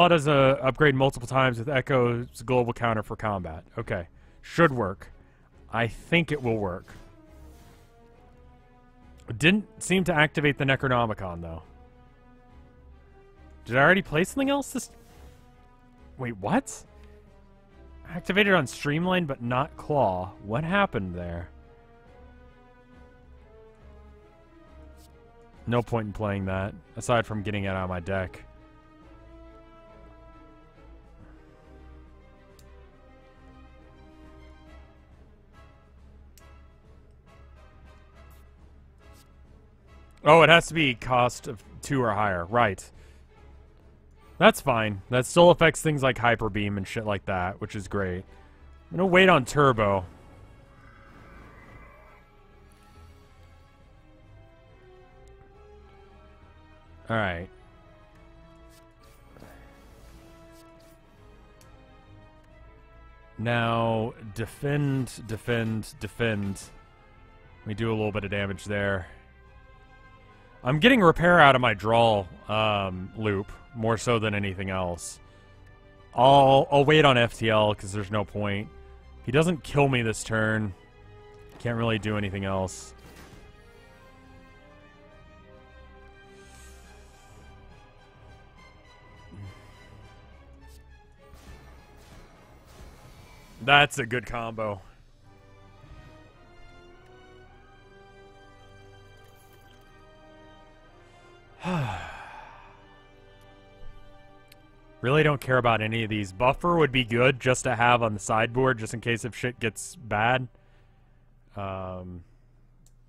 does upgrade multiple times with Echo's global counter for combat. Okay. Should work. I think it will work. It didn't seem to activate the Necronomicon, though. Did I already play something else? Wait, what? Activated on Streamline, but not Claw. What happened there? No point in playing that, aside from getting it out of my deck. Oh, it has to be cost of 2 or higher. Right. That's fine. That still affects things like Hyper Beam and shit like that, which is great. I'm gonna wait on Turbo. Alright. Now, defend. We do a little bit of damage there. I'm getting repair out of my draw loop, more so than anything else. I'll wait on FTL, because there's no point. He doesn't kill me this turn. Can't really do anything else. That's a good combo. Really don't care about any of these. Buffer would be good just to have on the sideboard, just in case if shit gets bad. But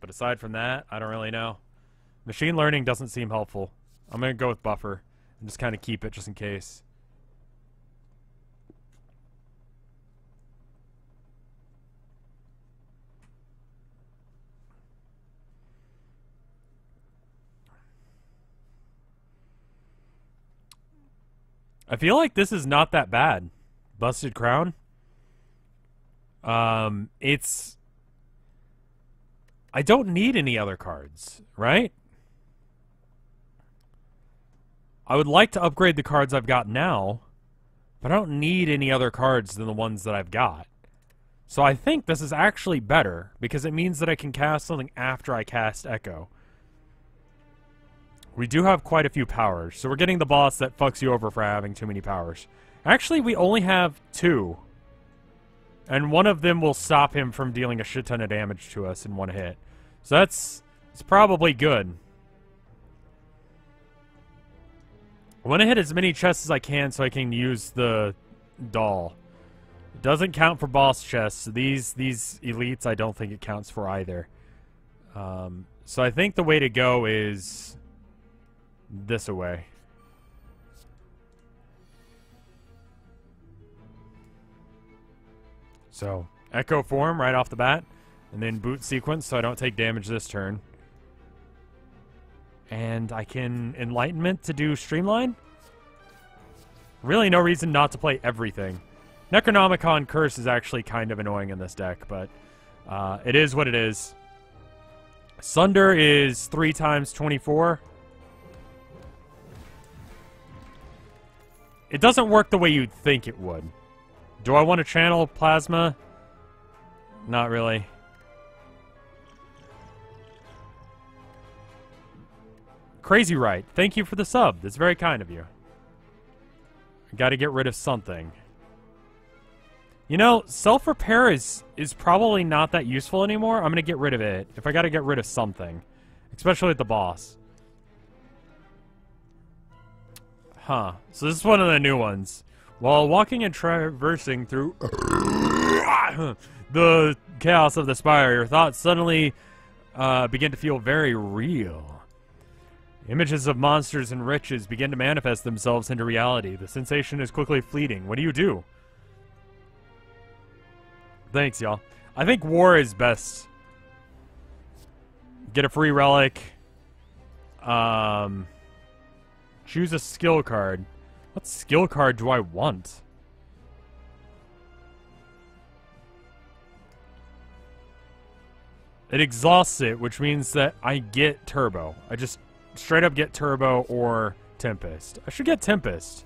aside from that, I don't really know. Machine learning doesn't seem helpful. I'm going to go with buffer and just kind of keep it just in case. I feel like this is not that bad. Busted Crown. It's... I don't need any other cards, right? I would like to upgrade the cards I've got now, but I don't need any other cards than the ones that I've got. So I think this is actually better, because it means that I can cast something after I cast Echo. We do have quite a few powers, so we're getting the boss that fucks you over for having too many powers. Actually, we only have 2. And one of them will stop him from dealing a shit ton of damage to us in one hit. So it's probably good. I want to hit as many chests as I can so I can use the doll. It doesn't count for boss chests. So these elites I don't think it counts for either. So I think the way to go is this away. So, Echo Form right off the bat, and then Boot Sequence so I don't take damage this turn. And I can Enlightenment to do Streamline? Really no reason not to play everything. Necronomicon Curse is actually kind of annoying in this deck, but it is what it is. Sunder is 3 times 24. It doesn't work the way you'd think it would. Do I want to channel Plasma? Not really. Crazy Right. Thank you for the sub. That's very kind of you. I gotta get rid of something. You know, self-repair is probably not that useful anymore. I'm gonna get rid of it if I gotta get rid of something. Especially with the boss. Huh. So this is one of the new ones. While walking and traversing through the chaos of the spire, your thoughts suddenly begin to feel very real. Images of monsters and riches begin to manifest themselves into reality. The sensation is quickly fleeting. What do you do? Thanks, y'all. I think war is best. Get a free relic. Choose a skill card. What skill card do I want? It exhausts it, which means that I get Turbo. I just straight up get Turbo or Tempest. I should get Tempest.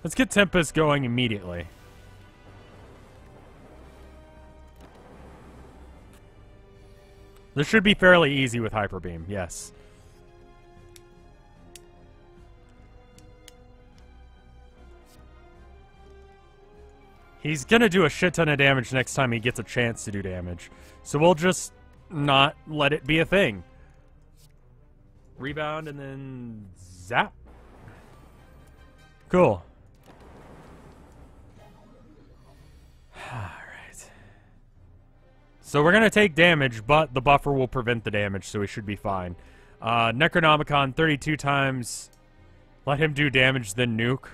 Let's get Tempest going immediately. This should be fairly easy with Hyper Beam, yes. He's gonna do a shit ton of damage next time he gets a chance to do damage. So we'll just not let it be a thing. Rebound and then zap. Cool. Alright. So we're gonna take damage, but the buffer will prevent the damage, so we should be fine. Necronomicon 32 times. Let him do damage, then nuke.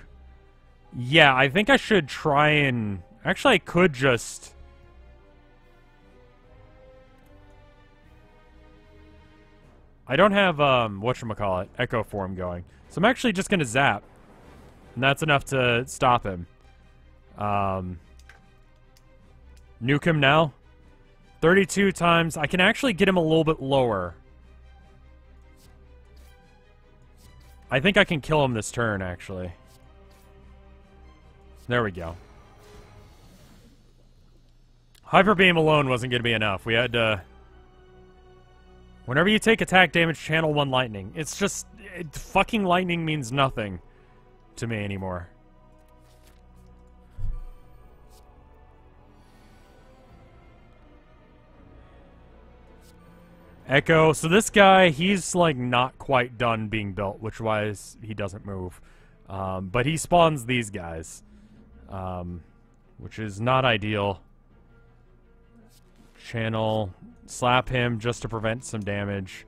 Yeah, I think I should try and... Actually, I could just... I don't have, whatchamacallit, Echo Form going. So I'm actually just gonna zap. And that's enough to stop him. Nuke him now. 32 times. I can actually get him a little bit lower. I think I can kill him this turn, actually. There we go. Hyper Beam alone wasn't going to be enough. We had to... Whenever you take attack damage, channel 1 lightning. It's just... fucking lightning means nothing to me anymore. Echo. So this guy, he's like not quite done being built, which why he doesn't move. But he spawns these guys, which is not ideal. Channel, slap him just to prevent some damage.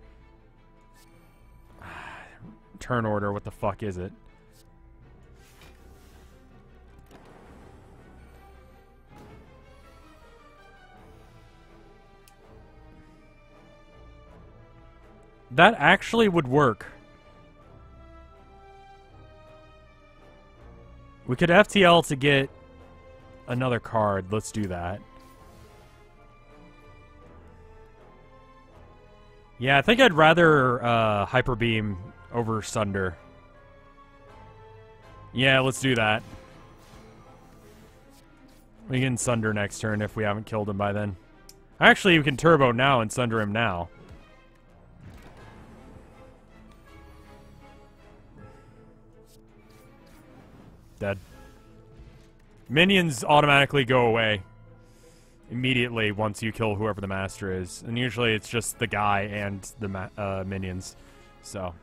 Turn order, what the fuck is it? That actually would work. We could FTL to get another card. Let's do that. Yeah, I think I'd rather Hyper Beam over Sunder. Yeah, let's do that. We can Sunder next turn if we haven't killed him by then. Actually, we can Turbo now and Sunder him now. Dead. Minions automatically go away immediately once you kill whoever the master is. And usually it's just the guy and the minions. So.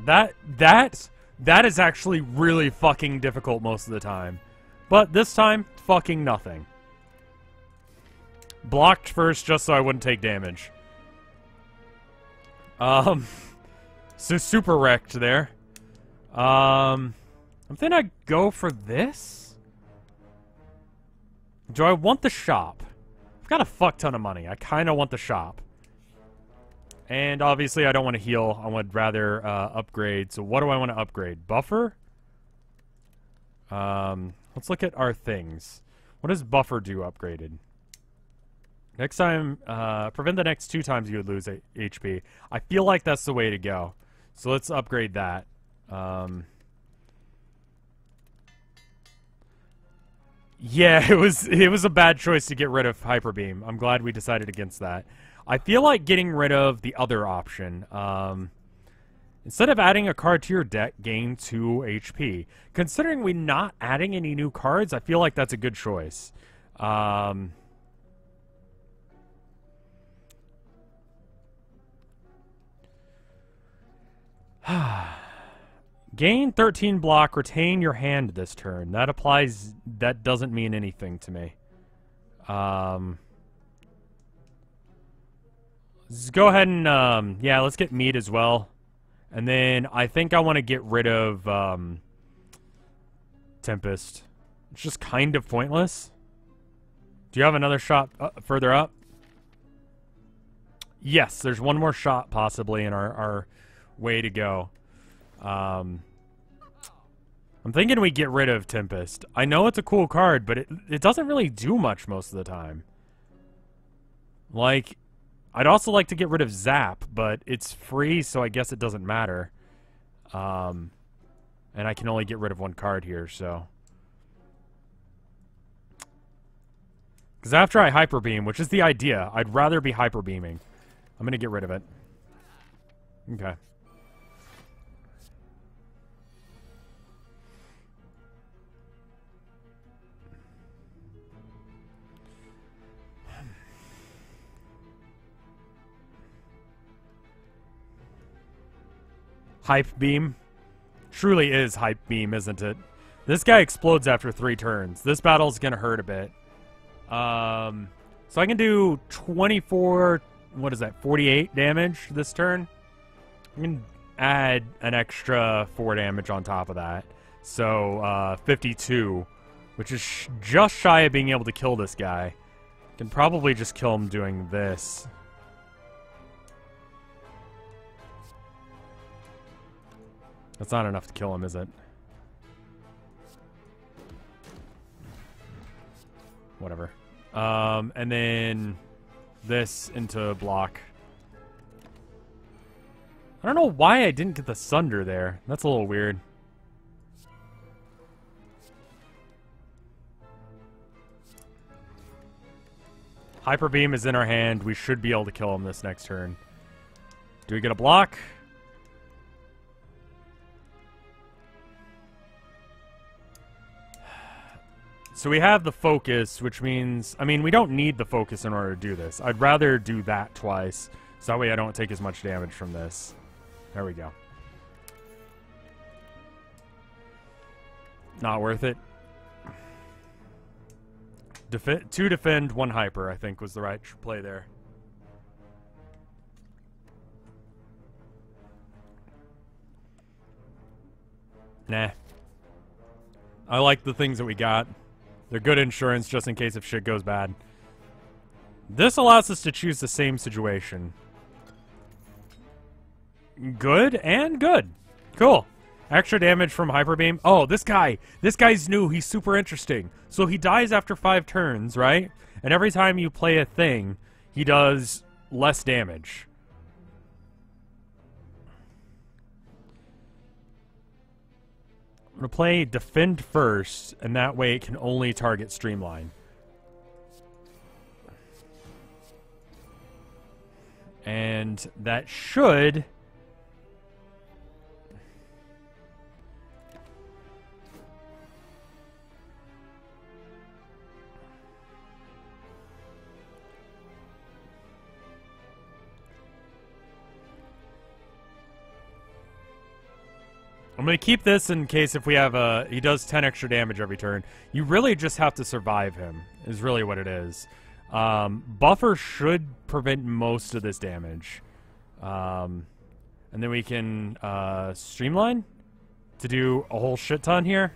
That is actually really fucking difficult most of the time. But this time, fucking nothing. Blocked first just so I wouldn't take damage. So super wrecked there. I'm thinking I'd go for this. Do I want the shop? I've got a fuck ton of money. I kind of want the shop. And obviously I don't want to heal. I would rather upgrade. So what do I want to upgrade? Buffer? Let's look at our things. What does buffer do upgraded? Next time, prevent the next 2 times you would lose HP. I feel like that's the way to go. So let's upgrade that. Yeah, it was a bad choice to get rid of Hyper Beam. I'm glad we decided against that. I feel like getting rid of the other option. Instead of adding a card to your deck, gain 2 HP. Considering we're not adding any new cards, I feel like that's a good choice. Gain 13 block, retain your hand this turn. That applies, that doesn't mean anything to me. Let's go ahead and, yeah, let's get meat as well. And then I think I want to get rid of, Tempest. It's just kind of pointless. Do you have another shot further up? Yes, there's one more shot possibly in our way to go. I'm thinking we get rid of Tempest. I know it's a cool card, but it doesn't really do much most of the time. Like, I'd also like to get rid of Zap, but it's free, so I guess it doesn't matter. And I can only get rid of 1 card here, so. Because after I Hyper Beam, which is the idea, I'd rather be Hyper Beaming. I'm going to get rid of it. Okay. Hype Beam. Truly is Hype Beam, isn't it? This guy explodes after 3 turns. This battle's gonna hurt a bit. So I can do 24, what is that, 48 damage this turn? I can add an extra 4 damage on top of that. So, 52, which is just shy of being able to kill this guy. Can probably just kill him doing this. That's not enough to kill him, is it? Whatever. And then this into block. I don't know why I didn't get the Sunder there. That's a little weird. Hyper Beam is in our hand. We should be able to kill him this next turn. Do we get a block? So we have the focus, which means... I mean, we don't need the focus in order to do this. I'd rather do that twice, so that way I don't take as much damage from this. There we go. Not worth it. 2 defend, 1 hyper, I think, was the right play there. Nah. I like the things that we got. They're good insurance just in case if shit goes bad. This allows us to choose the same situation. Good and good. Cool. Extra damage from Hyper Beam. Oh, this guy. This guy's new. He's super interesting. So he dies after 5 turns, right? And every time you play a thing, he does less damage. I'm going to play Defend first, and that way it can only target Streamline. And that should... I'm going to keep this in case if we have a... He does 10 extra damage every turn. You really just have to survive him, is really what it is. Buffer should prevent most of this damage. And then we can Streamline to do a whole shit ton here.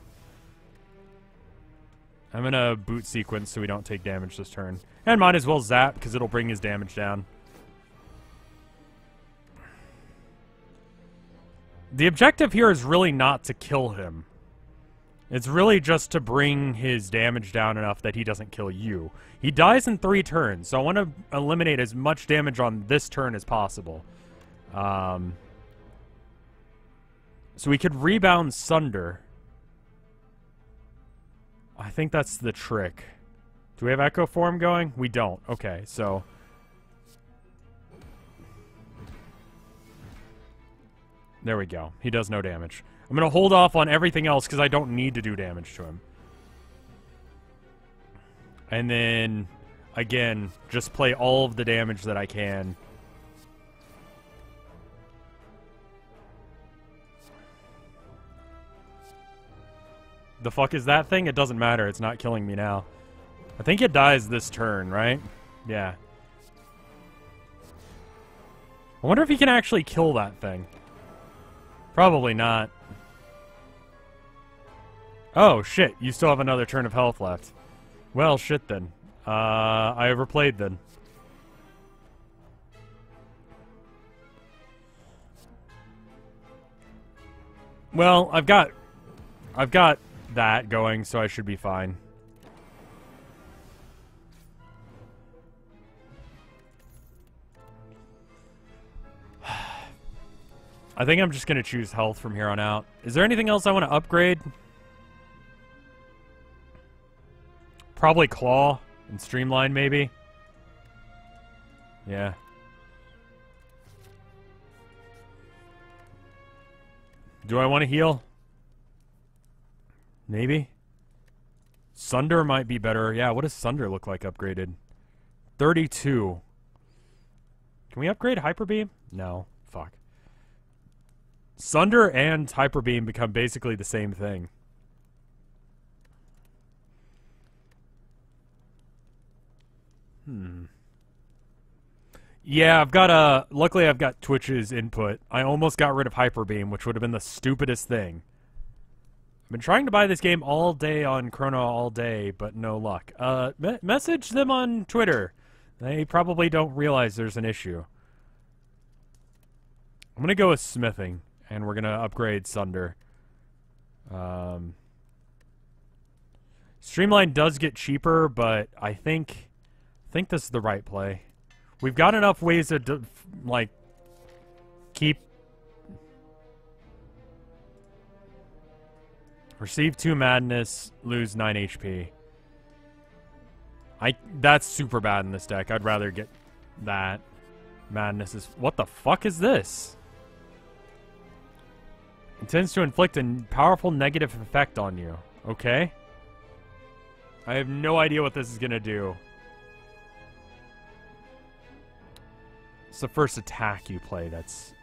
I'm going to boot sequence so we don't take damage this turn. And might as well zap because it'll bring his damage down. The objective here is really not to kill him. It's really just to bring his damage down enough that he doesn't kill you. He dies in 3 turns, so I want to eliminate as much damage on this turn as possible. So we could rebound Sunder. I think that's the trick. Do we have Echo Form going? We don't. Okay, so... There we go. He does no damage. I'm going to hold off on everything else because I don't need to do damage to him. And then, again, just play all of the damage that I can. The fuck is that thing? It doesn't matter. It's not killing me now. I think it dies this turn, right? Yeah. I wonder if he can actually kill that thing. Probably not. Oh, shit. You still have another turn of health left. Well, shit then. I overplayed then. Well, I've got that going, so I should be fine. I think I'm just going to choose health from here on out. Is there anything else I want to upgrade? Probably Claw and Streamline, maybe. Yeah. Do I want to heal? Maybe. Sunder might be better. Yeah, what does Sunder look like upgraded? 32. Can we upgrade Hyper Beam? No. Fuck. Sunder and Hyper Beam become basically the same thing. Yeah, I've got a... Luckily, I've got Twitch's input. I almost got rid of Hyper Beam, which would have been the stupidest thing. I've been trying to buy this game all day on Chrono all day, but no luck. Message them on Twitter. They probably don't realize there's an issue. I'm gonna go with smithing, and we're gonna upgrade Sunder. Streamline does get cheaper, but I think this is the right play. We've got enough ways to, like, keep... Receive 2 madness, lose 9 HP. That's super bad in this deck. I'd rather get that. Madness is... What the fuck is this? Intends to inflict a powerful negative effect on you. Okay. I have no idea what this is gonna do. It's the first attack you play, that's...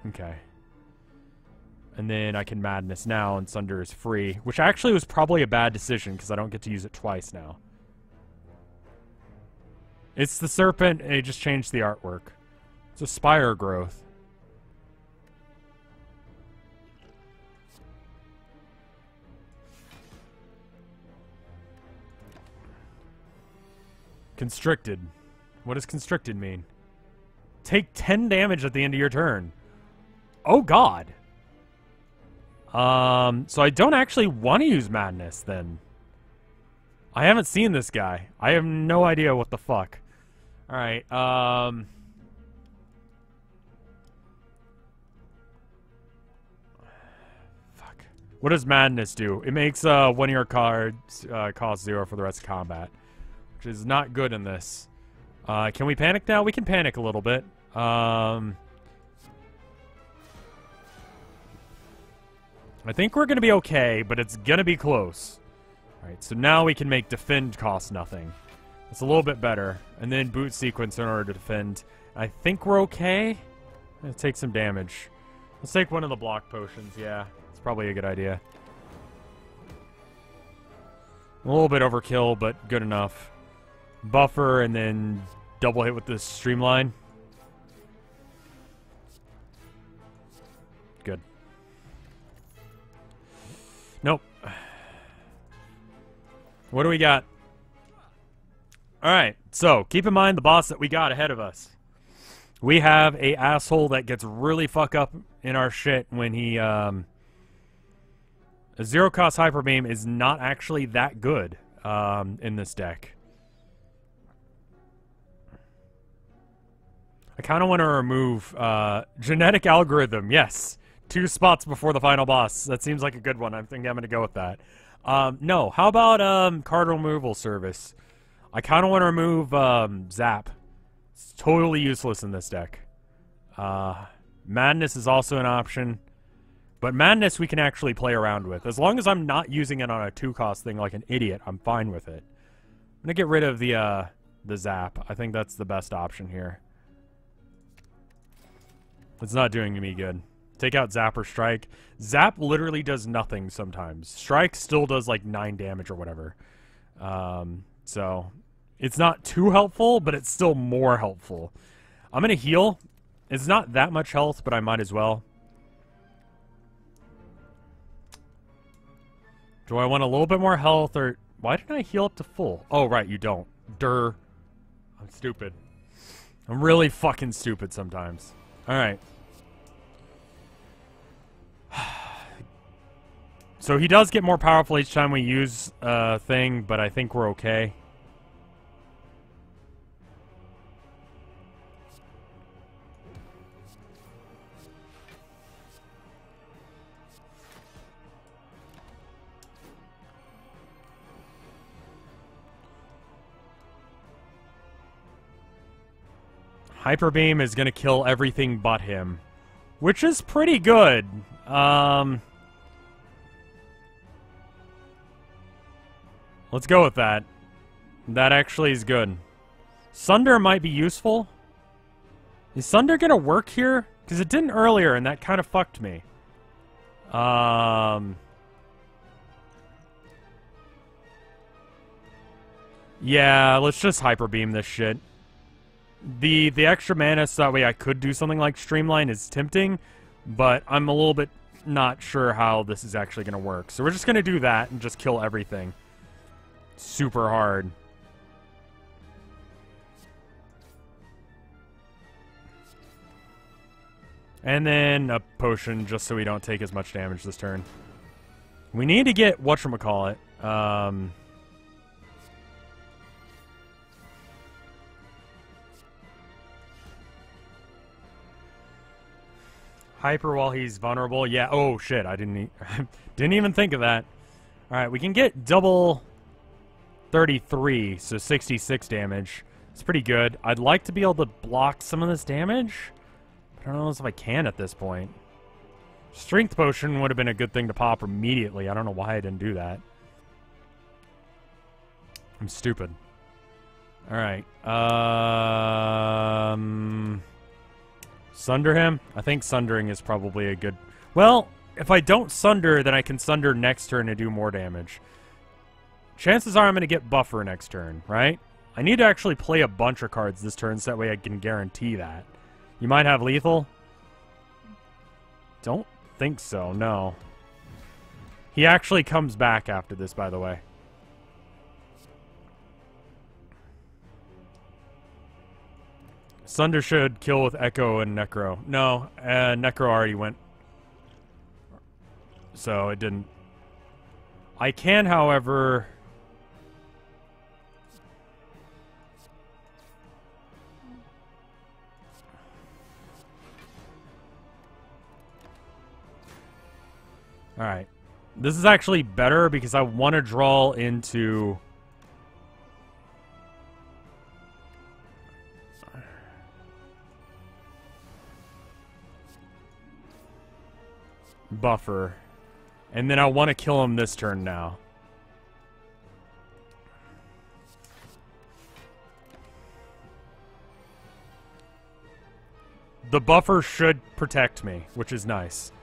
Okay. And then I can Madness now, and Sunder is free. Which actually was probably a bad decision, because I don't get to use it twice now. It's the Serpent, and it just changed the artwork. It's a Spire growth. Constricted. What does constricted mean? Take 10 damage at the end of your turn. Oh god. So I don't actually want to use Madness then. I haven't seen this guy. I have no idea what the fuck. Alright, fuck. What does Madness do? It makes one of your cards cost 0 for the rest of combat. Which is not good in this. Can we panic now? We can panic a little bit. I think we're going to be okay, but it's going to be close. Alright, so now we can make defend cost nothing. It's a little bit better. And then boot sequence in order to defend. I think we're okay. Let's take some damage. Let's take one of the block potions, yeah. It's probably a good idea. A little bit overkill, but good enough. Buffer, and then double hit with the streamline. Good. Nope. What do we got? Alright, so keep in mind the boss that we got ahead of us. We have a asshole that gets really fuck up in our shit when he, a zero cost Hyper Beam is not actually that good, in this deck. I kind of want to remove, genetic algorithm, yes. 2 spots before the final boss. That seems like a good one. I think I'm going to go with that. No, how about, card removal service? I kind of want to remove, Zap. It's totally useless in this deck. Madness is also an option. But Madness we can actually play around with. As long as I'm not using it on a 2-cost thing like an idiot, I'm fine with it. I'm going to get rid of the Zap. I think that's the best option here. It's not doing me good. Take out Zap or Strike. Zap literally does nothing sometimes. Strike still does like 9 damage or whatever. So, it's not too helpful, but it's still more helpful. I'm going to heal. It's not that much health, but I might as well. Do I want a little bit more health, or... Why didn't I heal up to full? Oh, right, you don't. Durr. I'm stupid. I'm really fucking stupid sometimes. Alright. So he does get more powerful each time we use a thing, but I think we're okay. Hyper Beam is gonna kill everything but him, which is pretty good. Let's go with that. That actually is good. Sunder might be useful. Is Sunder gonna work here? Because it didn't earlier, and that kind of fucked me. Yeah, let's just Hyper Beam this shit. The extra mana so that way I could do something like Streamline is tempting, but I'm a little bit not sure how this is actually going to work. So we're just going to do that and just kill everything. Super hard. And then a potion just so we don't take as much damage this turn. We need to get whatchamacallit. Hyper while he's vulnerable. Yeah. Oh shit! I didn't even think of that. All right, we can get double 33, so 66 damage. It's pretty good. I'd like to be able to block some of this damage. I don't know if I can at this point. Strength potion would have been a good thing to pop immediately. I don't know why I didn't do that. I'm stupid. All right. Sunder him? I think sundering is probably a good... Well, if I don't sunder, then I can sunder next turn and do more damage. Chances are I'm going to get buffer next turn, right? I need to actually play a bunch of cards this turn so that way I can guarantee that. You might have lethal? Don't think so, no. He actually comes back after this, by the way. Sunder should kill with Echo and Necro. No, Necro already went. So it didn't. I can, however... Alright. This is actually better because I want to draw into... Buffer. And then I want to kill him this turn now. The buffer should protect me, which is nice.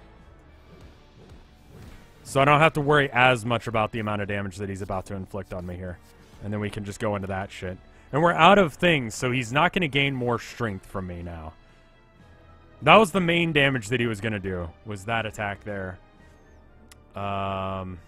So I don't have to worry as much about the amount of damage that he's about to inflict on me here. And then we can just go into that shit. And we're out of things, so he's not going to gain more strength from me now. That was the main damage that he was going to do, was that attack there. I'm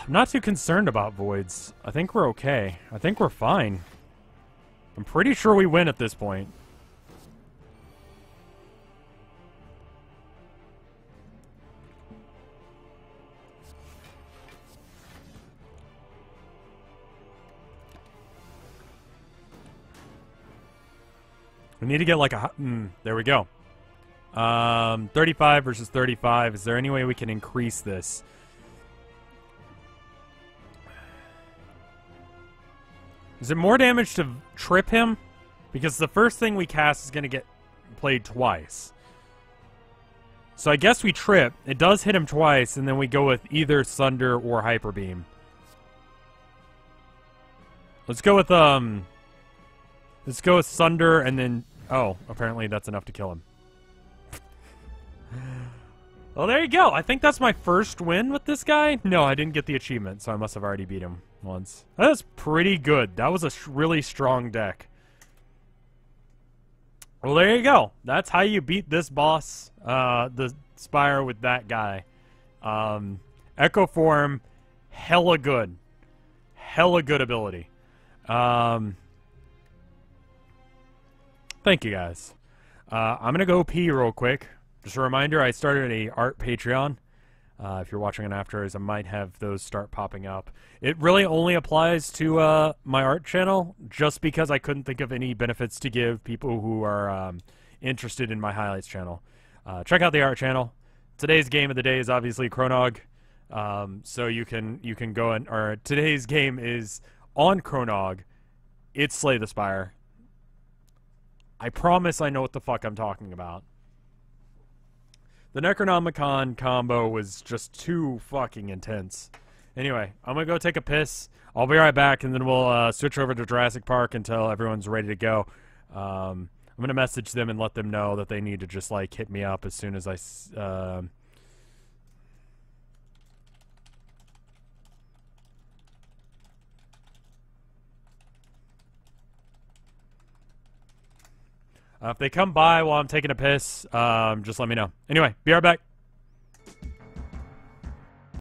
not too concerned about voids. I think we're okay. I think we're fine. I'm pretty sure we win at this point. We need to get like a... there we go. 35 versus 35. Is there any way we can increase this? Is it more damage to trip him? Because the first thing we cast is going to get played twice. So I guess we trip. It does hit him twice, and then we go with either Sunder or Hyper Beam. Let's go with Sunder, and then... Oh, apparently that's enough to kill him. Well, there you go. I think that's my first win with this guy. No, I didn't get the achievement, so I must have already beat him once. That was pretty good. That was a really strong deck. Well, there you go. That's how you beat this boss, the Spire, with that guy. Echo Form, hella good. Hella good ability. Thank you, guys. I'm going to go pee real quick. Just a reminder, I started a art Patreon. If you're watching on afterwards, I might have those start popping up. It really only applies to my art channel, just because I couldn't think of any benefits to give people who are interested in my highlights channel. Check out the art channel. Today's game of the day is obviously Chronog, so you can go and... Or today's game is on Chronog. It's Slay the Spire. I promise I know what the fuck I'm talking about. The Necronomicon combo was just too fucking intense. Anyway, I'm gonna go take a piss. I'll be right back, and then we'll switch over to Jurassic Park until everyone's ready to go. I'm gonna message them and let them know that they need to just like hit me up as soon as I. If they come by while I'm taking a piss, just let me know. Anyway, be right back.